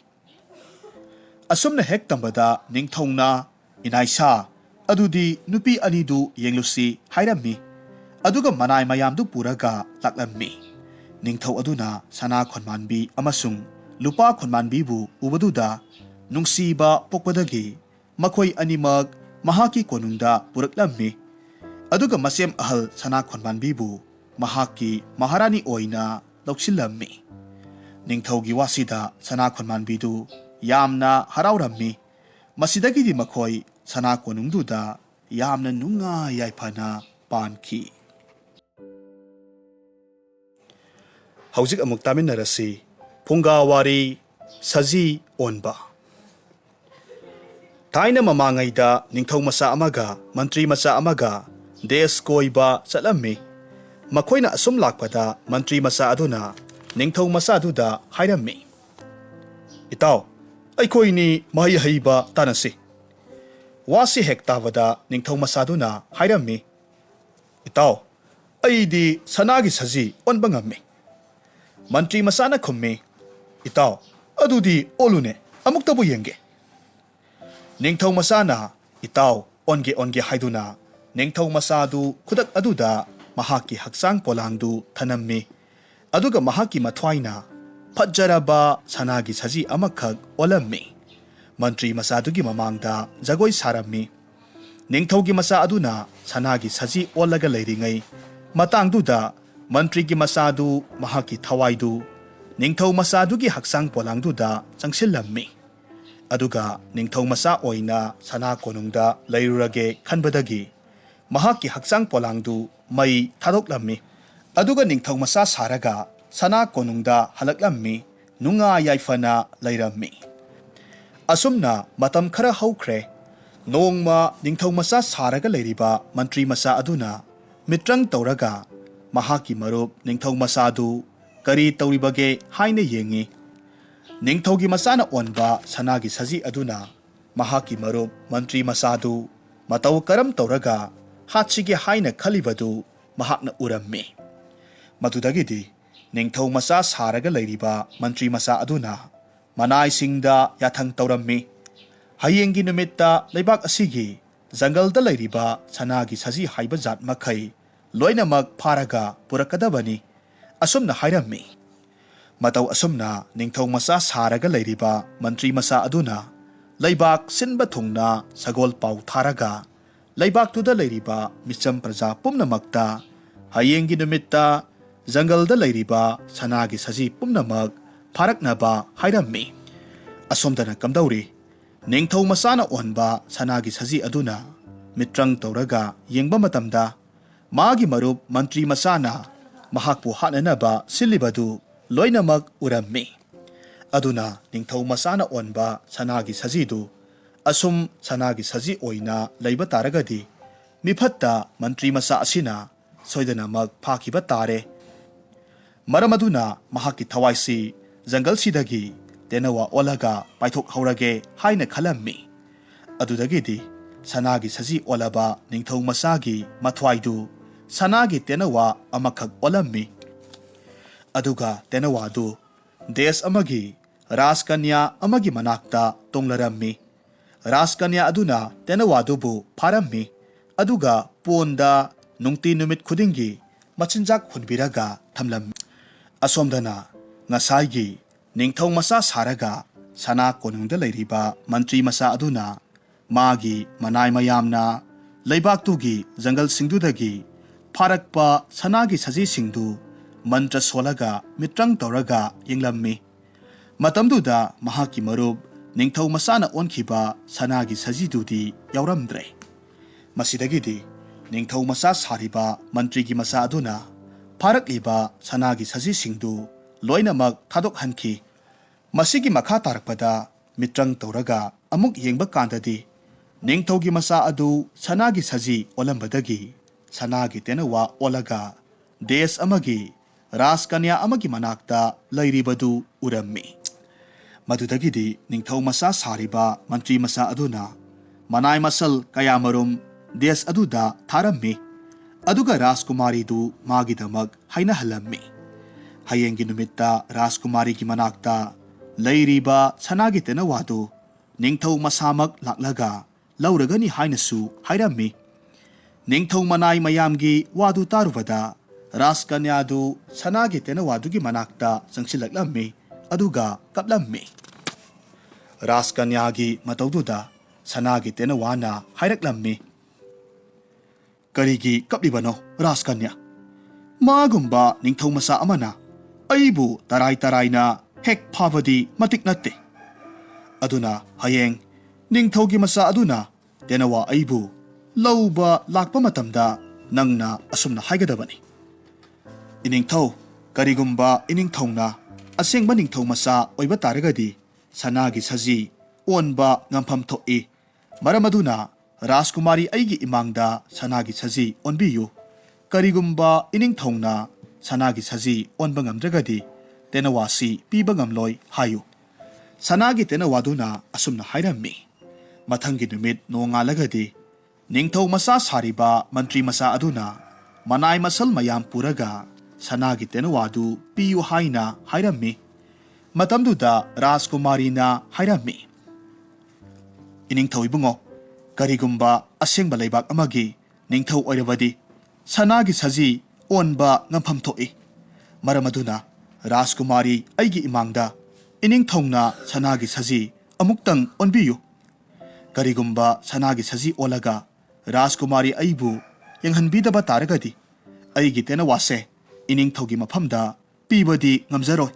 asumna hek tambada ningthongna inaisa adudi nupi anidu yenglusi hairammi aduga manai mayamdu puraga laklammi ningthau aduna sana khonmanbi amasung lupa khonmanbi bu ubaduda nungsiba pokwadagi makhoi animak mahaki konungda puraklammi aduga masem ahal sana khonmanbi bu mahaki maharani oina loksillammi ningthaugi wasida sana khonmanbi du yamna haraurammi masidagi di makhoi sana konungduda yamna nunga yaifana pankhi hauzik amuk taminarasi phungawari saji onba Taina mamangaida ningthau masa amaga mantri masa amaga des koiba chalammi makoina asum lakpada mantri masa aduna ningthau masa aduda hairammi itaw aikoini mahi haiba tanasi wasi hektawada ningthau masa aduna hairammi itaw aidi sanagi saji onba ngammi mantri masana khummi itaw adudi olune amuktabu yenge Ningthau masana itaw onge haiduna ningthau masadu khudak aduda mahaki haksang polangdu thanammi aduga mahaki mathwaina phajjaraba sanagi saji amakhak olammi mantri masadugi mamangda jagoi sarammi ningthaugi masa aduna sanagi saji olaga leiringai matangduda mantrigi masadu mahaki thawaidu ningthau masadugi haksang polangduda changsillammi aduga ningthau masa oina sana konungda leirurage khanbadagi mahaki haksang polangdu mai thadoklammi aduga ningthau masa saraga sana konungda halaklammi nunga yaifana leirammi ꯑꯁꯨꯝꯅ ꯃꯇꯝ ꯈꯔ ꯍꯧꯈ꯭ꯔꯦ ꯅꯣꯡꯃ ꯅꯤꯡꯊꯧ ꯃꯆꯥ ꯁꯥꯔꯒ ꯂꯩꯔꯤꯕ ꯃꯟꯇ꯭ꯔꯤ ꯃꯆꯥ ꯑꯗꯨꯅ ꯃꯤꯇ꯭ꯔꯪ ꯇꯧꯔꯒ ꯃꯍꯥꯛꯀꯤ ꯃꯔꯨꯞ ꯅꯤꯡꯊꯧ ꯃꯆꯥꯗꯨ ꯀꯔꯤ ꯇꯧꯔꯤꯕꯒꯦ ꯍꯥꯏꯅ ꯌꯦꯡꯉꯤ ꯅꯤꯡꯊꯧꯒꯤ ꯃꯆꯥꯅ ꯑꯣꯟꯕ ꯁꯅꯥꯒꯤ ꯁꯖꯤ ꯑꯗꯨꯅ ꯃꯍꯥꯛꯀꯤ ꯃꯔꯨꯞ ꯃꯟꯇ꯭ꯔꯤ ꯃꯆꯥꯗꯨ ꯃꯇꯧ ꯀꯔꯝ ꯇꯧꯔꯒ ꯍꯥꯠꯁꯤꯒꯦ ꯍꯥꯏꯅ ꯈꯜꯂꯤꯕꯗꯨ ꯃꯍꯥꯛꯅ ꯎꯔꯝꯃꯤ ꯃꯗꯨꯗꯒꯤꯗꯤ ꯅꯤꯡꯊꯧ ꯃꯆꯥ ꯁꯥꯔꯒ ꯂꯩꯔꯤꯕ ꯃꯟꯇ꯭ꯔꯤ ꯃꯆꯥ ꯑꯗꯨꯅ ꯃꯅꯥꯏꯁꯤꯡꯗ ꯌꯥꯊꯪ ꯇꯧꯔꯝꯃꯤ ꯍꯌꯦꯡꯒꯤ ꯅꯨꯃꯤꯠꯇ ꯂꯩꯕꯥꯛ ꯑꯁꯤꯒꯤ ꯖꯪꯒꯜꯗ ꯂꯩꯔꯤꯕ ꯁꯅꯥꯒꯤ ꯁꯖꯤ ꯍꯥꯏꯕ ꯖꯥꯠ ꯃꯈꯩ ꯂꯣꯏꯅꯃꯛ ꯐꯥꯔꯒ ꯄꯨꯔꯛꯀꯗꯕꯅꯤ ꯑꯁꯨꯝꯅ ꯍꯥꯏꯔꯝꯃꯤ ꯃꯇꯧ ꯑꯁꯨꯝꯅ ꯅꯤꯡꯊꯧ ꯃꯆꯥ ꯁꯥꯔꯒ ꯂꯩꯔꯤꯕ ꯃꯟꯇ꯭ꯔꯤ ꯃꯆꯥ ꯑꯗꯨꯅ ꯂꯩꯕꯥꯛ ꯁꯤꯟꯕ ꯊꯨꯡꯅ ꯁꯒꯣꯜ ꯄꯥꯎ ꯊꯥꯔꯒ ꯂꯩꯕꯥꯛꯇꯨꯗ ꯂꯩꯔꯤꯕ ꯃꯤꯆꯝ ꯄ꯭ꯔꯖꯥ ꯄꯨꯝꯅꯃꯛꯇ ꯍꯌꯦꯡꯒꯤ ꯅꯨꯃꯤꯠꯇ ꯖꯪꯒꯜꯗ ꯂꯩꯔꯤꯕ ꯁꯅꯥꯒꯤ ꯁꯖꯤ ꯄꯨꯝꯅꯃꯛ ꯐꯥꯔꯛꯅꯕ ꯍꯥꯏꯔꯝꯃꯤ ꯑꯁꯣꯝꯗꯅ ꯀꯝꯗꯧꯔꯤ ꯅꯤꯡꯊꯧ ꯃꯆꯥꯅ ꯑꯣꯟꯕ ꯁꯅꯥꯒꯤ ꯁꯖꯤ ꯑꯗꯨꯅ ꯃꯤꯇ꯭ꯔꯪ ꯇꯧꯔꯒ ꯌꯦꯡꯕ ꯃꯇꯝꯗ ꯃꯥꯒꯤ ꯃꯔꯨꯞ ꯃꯟꯇ꯭ꯔꯤ ꯃꯆꯥꯅ ꯃꯍꯥꯛꯄꯨ ꯍꯥꯠꯅꯅꯕ ꯁꯤꯜꯂꯤꯕꯗꯨ ꯂꯣꯏꯅꯃꯛ ꯎꯔꯝꯃꯤ ꯑꯗꯨꯅ ꯅꯤꯡꯊꯧ ꯃꯆꯥꯅ ꯑꯣꯟꯕ ꯁꯅꯥꯒꯤ ꯁꯖꯤꯗꯨ ꯑꯁꯨꯝ ꯁꯅꯥꯒꯤ ꯁꯖꯤ ꯑꯣꯏꯅ ꯂꯩꯕ ꯇꯥꯔꯒꯗꯤ ꯃꯤꯐꯠꯇ ꯃꯟꯇ꯭ꯔꯤ ꯃꯆꯥ ꯑꯁꯤꯅ ꯁꯣꯏꯗꯅꯃꯛ ꯐꯥꯈꯤꯕ ꯇꯥꯔꯦ ꯃꯔꯝ ꯑꯗꯨꯅ ꯃꯍꯥꯛꯀꯤ ꯊꯋꯥꯏꯁꯤ ꯖꯪꯒꯜꯁꯤꯗꯒꯤ ꯇꯦꯅꯋꯥ ꯑꯣꯜꯂꯒ ꯄꯥꯏꯊꯣꯛꯍꯧꯔꯒꯦ ꯍꯥꯏꯅ ꯈꯜꯂꯝꯃꯤ ꯑꯗꯨꯗꯒꯤꯗꯤ ꯁꯅꯥꯒꯤ ꯁꯖꯤ ꯑꯣꯜꯂꯕ ꯅꯤꯡꯊꯧ ꯃꯆꯥꯒꯤ ꯃꯊ꯭ꯋꯥꯏꯗꯨ ꯁꯅꯥꯒꯤ ꯇꯦꯅꯋꯥ ꯑꯃꯈꯛ ꯑꯣꯜꯂꯝꯃꯤ ꯑꯗꯨꯒ ꯇꯦꯅꯋꯥꯗꯨ ꯗꯦꯁ ꯑꯃꯒꯤ ꯔꯥꯖꯀꯟꯌꯥ ꯑꯃꯒꯤ ꯃꯅꯥꯛꯇ ꯇꯣꯡꯂꯔꯝꯃꯤ ꯔꯥꯖꯀꯟꯌꯥ ꯑꯗꯨꯅ ꯇꯦꯅꯋꯥꯗꯨꯕꯨ ꯐꯥꯔꯝꯃꯤ ꯑꯗꯨꯒ ꯄꯣꯟꯗ ꯅꯨꯡꯇꯤ ꯅꯨꯃꯤꯠ ꯈꯨꯗꯤꯡꯒꯤ ꯃꯆꯤꯟꯖꯥꯛ ꯍꯨꯟꯕꯤꯔꯒ ꯊꯝꯂꯝꯃꯤ ꯑꯁꯣꯝꯗꯅ ꯉꯁꯥꯏꯒꯤ ꯅꯤꯡꯊꯧ ꯃꯆꯥ ꯁꯥꯔꯒ ꯁꯅꯥ ꯀꯣꯅꯨꯡꯗ ꯂꯩꯔꯤꯕ ꯃꯟꯇ꯭ꯔꯤ ꯃꯆꯥ ꯑꯗꯨꯅ ꯃꯥꯒꯤ ꯃꯅꯥꯏ ꯃꯌꯥꯝꯅ ꯂꯩꯕꯥꯛꯇꯨꯒꯤ ꯖꯪꯒꯜꯁꯤꯡꯗꯨꯗꯒꯤ ꯐꯥꯔꯛꯄ ꯁꯅꯥꯒꯤ ꯁꯖꯤꯁꯤꯡꯗꯨ ꯃꯟꯇ꯭ꯔ ꯁꯣꯜꯂꯒ ꯃꯤꯇ꯭ꯔꯪ ꯇꯧꯔꯒ ꯌꯦꯡꯂꯝꯃꯤ ꯃꯇꯝꯗꯨꯗ ꯃꯍꯥꯛꯀꯤ ꯃꯔꯨꯞ ꯅꯤꯡꯊꯧ ꯃꯆꯥꯅ ꯑꯣꯟꯈꯤꯕ ꯁꯅꯥꯒꯤ ꯁꯖꯤꯗꯨꯗꯤ ꯌꯥꯎꯔꯝꯗ꯭ꯔꯦ ꯃꯁꯤꯗꯒꯤꯗꯤ ꯅꯤꯡꯊꯧ ꯃꯆꯥ ꯁꯥꯔꯤꯕ ꯃꯟꯇ꯭ꯔꯤꯒꯤ ꯃꯆꯥ ꯑꯗꯨꯅ ꯐꯥꯔꯛꯂꯤꯕ ꯁꯅꯥꯒꯤ ꯁꯖꯤꯁꯤꯡꯗꯨ ꯂꯣꯏꯅꯃꯛ ꯊꯥꯗꯣꯛꯍꯟꯈꯤ ꯃꯁꯤꯒꯤ ꯃꯈꯥ ꯇꯥꯔꯛꯄꯗ ꯃꯤꯇ꯭ꯔꯪ ꯇꯧꯔꯒ ꯑꯃꯨꯛ ꯌꯦꯡꯕ ꯀꯥꯟꯗꯗꯤ ꯅꯤꯡꯊꯧꯒꯤ ꯃꯆꯥ ꯑꯗꯨ ꯁꯅꯥꯒꯤ ꯁꯖꯤ ꯑꯣꯜꯂꯝꯕꯗꯒꯤ ꯁꯅꯥꯒꯤ ꯇꯦꯅꯋꯥ ꯑꯣꯜꯂꯒ ꯗꯦꯁ ꯑꯃꯒꯤ ꯔꯥꯖꯀꯟꯌꯥ ꯑꯃꯒꯤ ꯃꯅꯥꯛꯇ ꯂꯩꯔꯤꯕꯗꯨ ꯎꯔꯝꯃꯤ ꯃꯗꯨꯗꯒꯤꯗꯤ ꯅꯤꯡꯊꯧ ꯃꯆꯥ ꯁꯥꯔꯤꯕ ꯃꯟꯇ꯭ꯔꯤ ꯃꯆꯥ ꯑꯗꯨꯅ ꯃꯅꯥꯏ ꯃꯁꯜ ꯀꯌꯥꯃꯔꯨꯝ ꯗꯦꯁ ꯑꯗꯨꯗ ꯊꯥꯔꯝꯃꯤ ꯑꯗꯨꯒ ꯔꯥꯖꯀꯨꯃꯥꯔꯤꯗꯨ ꯃꯥꯒꯤꯗꯃꯛ ꯍꯥꯏꯅꯍꯜꯂꯝꯃꯤ ꯍꯌꯦꯡꯒꯤ ꯅꯨꯃꯤꯠꯇ ꯔꯥꯖꯀꯨꯃꯥꯔꯤꯒꯤ ꯃꯅꯥꯛꯇ ꯂꯩꯔꯤꯕ ꯁꯅꯥꯒꯤ ꯇꯦꯅꯋꯥꯗꯨ ꯅꯤꯡꯊꯧ ꯃꯁꯥꯃꯛ ꯂꯥꯛꯂꯒ ꯂꯧꯔꯒꯅꯤ ꯍꯥꯏꯅꯁꯨ ꯍꯥꯏꯔꯝꯃꯤ ꯅꯤꯡꯊꯧ ꯃꯅꯥꯏ ꯃꯌꯥꯝꯒꯤ ꯋꯥꯗꯨ ꯇꯥꯔꯨꯕꯗ ꯔꯥꯖꯀꯟꯌꯥꯗꯨ ꯁꯅꯥꯒꯤ ꯇꯦꯅꯋꯥꯗꯨꯒꯤ ꯃꯅꯥꯛꯇ ꯆꯪꯁꯤꯜꯂꯛꯂꯝꯃꯤ ꯑꯗꯨꯒ ꯀꯞꯂꯝꯃꯤ ꯔꯥꯖꯀꯟꯌꯥꯒꯤ ꯃꯇꯧꯗꯨꯗ ꯁꯅꯥꯒꯤ ꯇꯦꯅꯋꯥꯅ ꯍꯥꯏꯔꯛꯂꯝꯃꯤ ꯀꯔꯤꯒꯤ ꯀꯞꯂꯤꯕꯅꯣ ꯔꯥꯖꯀꯟꯌꯥ ꯃꯥꯒꯨꯝꯕ ꯅꯤꯡꯊꯧ ꯃꯆꯥ ꯑꯃꯅ ꯑꯩꯕꯨ ꯇꯔꯥꯏ ꯇꯔꯥꯏꯅ ꯍꯦꯛ ꯐꯥꯕꯗꯤ ꯃꯇꯤꯛ ꯅꯠꯇꯦ ꯑꯗꯨꯅ ꯍꯌꯦꯡ ꯅꯤꯡꯊꯧꯒꯤ ꯃꯆꯥ ꯑꯗꯨꯅ ꯇꯦꯅꯋꯥ ꯑꯩꯕꯨ ꯂꯧꯕ ꯂꯥꯛꯄ ꯃꯇꯝꯗ ꯅꯪꯅ ꯑꯁꯨꯝꯅ ꯍꯥꯏꯒꯗꯕꯅꯤ ꯏꯅꯤꯡꯊꯧ ꯀꯔꯤꯒꯨꯝꯕ ꯏꯅꯤꯡꯊꯧꯅ ꯑꯁꯦꯡꯕ ꯅꯤꯡꯊꯧ ꯃꯆꯥ ꯑꯣꯏꯕ ꯇꯥꯔꯒꯗꯤ ꯁꯅꯥꯒꯤ ꯁꯖꯤ ꯑꯣꯟꯕ ꯉꯝꯐꯝ ꯊꯣꯛꯏ ꯃꯔꯝ ꯑꯗꯨꯅ ꯔꯥꯖꯀꯨꯃꯥꯔꯤ ꯑꯩꯒꯤ ꯏꯃꯥꯡꯗ ꯁꯅꯥꯒꯤ ꯁꯖꯤ ꯑꯣꯟꯕꯤꯌꯨ ꯀꯔꯤꯒꯨꯝꯕ ꯏꯅꯤꯡꯊꯧꯅ ꯁꯅꯥꯒꯤ ꯁꯖꯤ ꯑꯣꯟꯕ ꯉꯝꯗ꯭ꯔꯒꯗꯤ ꯇꯦꯅꯋꯥꯁꯤ ꯄꯤꯕ ꯉꯝꯂꯣꯏ ꯍꯥꯏꯌꯨ ꯁꯅꯥꯒꯤ ꯇꯦꯅꯋꯥꯗꯨꯅ ꯑꯁꯨꯝꯅ ꯍꯥꯏꯔꯝꯃꯤ ꯃꯊꯪꯒꯤ ꯅꯨꯃꯤꯠ ꯅꯣꯡꯉꯥꯜꯂꯒꯗꯤ ꯅꯤꯡꯊꯧ ꯃꯆꯥ ꯁꯥꯔꯤꯕ ꯃꯟꯇ꯭ꯔꯤ ꯃꯆꯥ ꯑꯗꯨꯅ ꯃꯅꯥꯏ ꯃꯁꯜ ꯃꯌꯥꯝ ꯄꯨꯔꯒ ꯁꯅꯥꯒꯤ ꯇꯦꯅꯋꯥꯗꯨ ꯄꯤꯌꯨ ꯍꯥꯏꯅ ꯍꯥꯏꯔꯝꯃꯤ ꯃꯇꯝꯗꯨꯗ ꯔꯥꯖꯀꯨꯃꯥꯔꯤꯅ ꯍꯥꯏꯔꯝꯃꯤ ꯏꯅꯤꯡꯊꯧ ꯏꯕꯨꯡꯉꯣ ꯀꯔꯤꯒꯨꯝꯕ ꯑꯁꯦꯡꯕ ꯂꯩꯕꯥꯛ ꯑꯃꯒꯤ ꯅꯤꯡꯊꯧ ꯑꯣꯏꯔꯕꯗꯤ ꯁꯅꯥꯒꯤ ꯁꯖꯤ ꯑꯣꯟꯕ ꯉꯝꯐꯝ ꯊꯣꯛꯏ ꯃꯔꯝ ꯑꯗꯨꯅ ꯔꯥꯖꯀꯨꯃꯥꯔꯤ ꯑꯩꯒꯤ ꯏꯃꯥꯡꯗ ꯏꯅꯤꯡꯊꯧꯅ ꯁꯅꯥꯒꯤ ꯁꯖꯤ ꯑꯃꯨꯛꯇꯪ ꯑꯣꯟꯕꯤꯌꯨ ꯀꯔꯤꯒꯨꯝꯕ ꯁꯅꯥꯒꯤ ꯁꯖꯤ ꯑꯣꯜꯂꯒ ꯔꯥꯖꯀꯨꯃꯥꯔꯤ ꯑꯩꯕꯨ ꯌꯦꯡꯍꯟꯕꯤꯗꯕ ꯇꯥꯔꯒꯗꯤ ꯑꯩꯒꯤ ꯇꯦꯅꯋꯥꯁꯦ ꯏꯅꯤꯡꯊꯧꯒꯤ ꯃꯐꯝꯗ ꯄꯤꯕꯗꯤ ꯉꯝꯖꯔꯣꯏ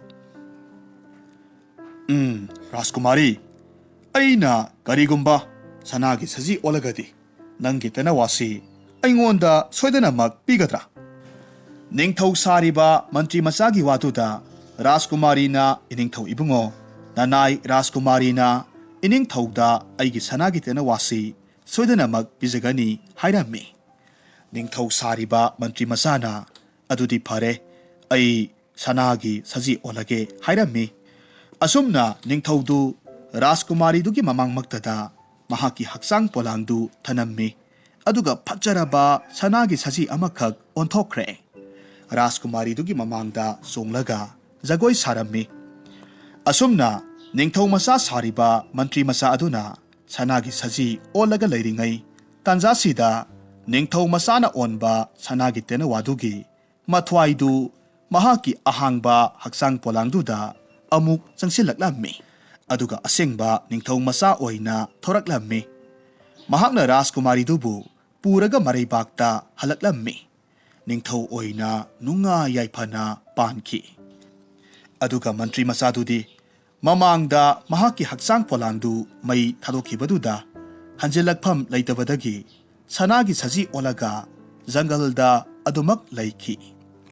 ꯔꯥꯖꯀꯨꯃꯥꯔꯤ ꯑꯩꯅ ꯀꯔꯤꯒꯨꯝꯕ ꯁꯅꯥꯒꯤ ꯁꯖꯤ ꯑꯣꯜꯂꯒꯗꯤ ꯅꯪꯒꯤ ꯇꯦꯅꯋꯥꯁꯤ ꯑꯩꯉꯣꯟꯗ ꯁꯣꯏꯗꯅꯃꯛ ꯄꯤꯒꯗ꯭ꯔꯥ ꯅꯤꯡꯊꯧ ꯁꯥꯔꯤꯕ ꯃꯟꯇ꯭ꯔꯤ ꯃꯆꯥꯒꯤ ꯋꯥꯗꯨꯗ ꯔꯥꯖꯀꯨꯃꯥꯔꯤꯅ ꯏꯅꯤꯡꯊꯧ ꯏꯕꯨꯡꯉꯣ ꯅꯅꯥꯏ ꯔꯥꯖꯀꯨꯃꯥꯔꯤꯅ ꯏꯅꯤꯡꯊꯧꯗ ꯑꯩꯒꯤ ꯁꯅꯥꯒꯤ ꯇꯦꯅꯋꯥꯁꯤ ꯁꯣꯏꯗꯅꯃꯛ ꯄꯤꯖꯒꯅꯤ ꯍꯥꯏꯔꯝꯃꯤ꯫ ꯅꯤꯡꯊꯧ ꯁꯥꯔꯤꯕ ꯃꯟꯇ꯭ꯔꯤ ꯃꯆꯥꯅ ꯑꯗꯨꯗꯤ ꯐꯔꯦ, ꯑꯩ ꯁꯅꯥꯒꯤ ꯁꯖꯤ ꯑꯣꯜꯂꯒꯦ ꯍꯥꯏꯔꯝꯃꯤ꯫ ꯑꯁꯨꯝꯅ ꯅꯤꯡꯊꯧꯗꯨ ꯔꯥꯖꯀꯨꯃꯥꯔꯤꯗꯨꯒꯤ ꯃꯃꯥꯡꯃꯛꯇꯗ ꯃꯍꯥꯛꯀꯤ ꯍꯛꯆꯥꯡ ꯄꯣꯂꯥꯡꯗꯨ ꯊꯅꯝꯃꯤ, ꯑꯗꯨꯒ ꯐꯖꯔꯕ ꯁꯅꯥꯒꯤ ꯁꯖꯤ ꯑꯃꯈꯛ ꯑꯣꯟꯊꯣꯛꯈ꯭ꯔꯦ꯫ ꯔꯥꯖꯀꯨꯃꯥꯔꯤꯗꯨꯒꯤ ꯃꯃꯥꯡꯗ ꯆꯣꯡꯂꯒ ꯖꯒꯣꯏ ꯁꯥꯔꯝꯃꯤ꯫ ꯑꯁꯨꯝꯅ ꯅꯤꯡꯊꯧ ꯃꯆꯥ ꯁꯥꯔꯤꯕ ꯃꯟꯇ꯭ꯔꯤ ꯃꯆꯥ ꯑꯗꯨꯅ ꯁꯅꯥꯒꯤ ꯁꯖꯤ ꯑꯣꯜꯂꯒ ꯂꯩꯔꯤꯉꯩ ꯇꯥꯟꯖꯥꯁꯤꯗ ꯅꯤꯡꯊꯧ ꯃꯆꯥꯅ ꯑꯣꯟꯕ ꯁꯅꯥꯒꯤ ꯇꯦꯅꯋꯥꯗꯨꯒꯤ ꯃꯊ꯭ꯋꯥꯏꯗꯨ ꯃꯍꯥꯛꯀꯤ ꯑꯍꯥꯡꯕ ꯍꯛꯆꯥꯡ ꯄꯣꯂꯥꯡꯗꯨꯗ ꯑꯃꯨꯛ ꯆꯪꯁꯤꯜꯂꯛꯂꯝꯃꯤ, ꯑꯗꯨꯒ ꯑꯁꯦꯡꯕ ꯅꯤꯡꯊꯧ ꯃꯆꯥ ꯑꯣꯏꯅ ꯊꯣꯔꯛꯂꯝꯃꯤ꯫ ꯃꯍꯥꯛꯅ ꯔꯥꯖꯀꯨꯃꯥꯔꯤꯗꯨꯕꯨ ꯄꯨꯔꯒ ꯃꯔꯩꯕꯥꯛꯇ ꯍꯜꯂꯛꯂꯝꯃꯤ꯫ ꯅꯤꯡꯊꯧ ꯑꯣꯏꯅ ꯅꯨꯡꯉꯥꯏ ꯌꯥꯏꯐꯅ ꯄꯥꯟꯈꯤ꯫ ꯑꯗꯨꯒ ꯃꯟꯇ꯭ꯔꯤ ꯃꯆꯥꯗꯨꯗꯤ ꯃꯃꯥꯡꯗ ꯃꯍꯥꯛꯀꯤ ꯍꯛꯆꯥꯡ ꯄꯣꯂꯥꯡꯗꯨ ꯃꯩ ꯊꯥꯗꯣꯛꯈꯤꯕꯗꯨꯗ ꯍꯟꯖꯤꯜꯂꯛꯐꯝ ꯂꯩꯇꯕꯗꯒꯤ ꯁꯅꯥꯒꯤ ꯁꯖꯤ ꯑꯣꯜꯂꯒ ꯖꯪꯒꯜꯗ ꯑꯗꯨꯃꯛ ꯂꯩꯈꯤ꯫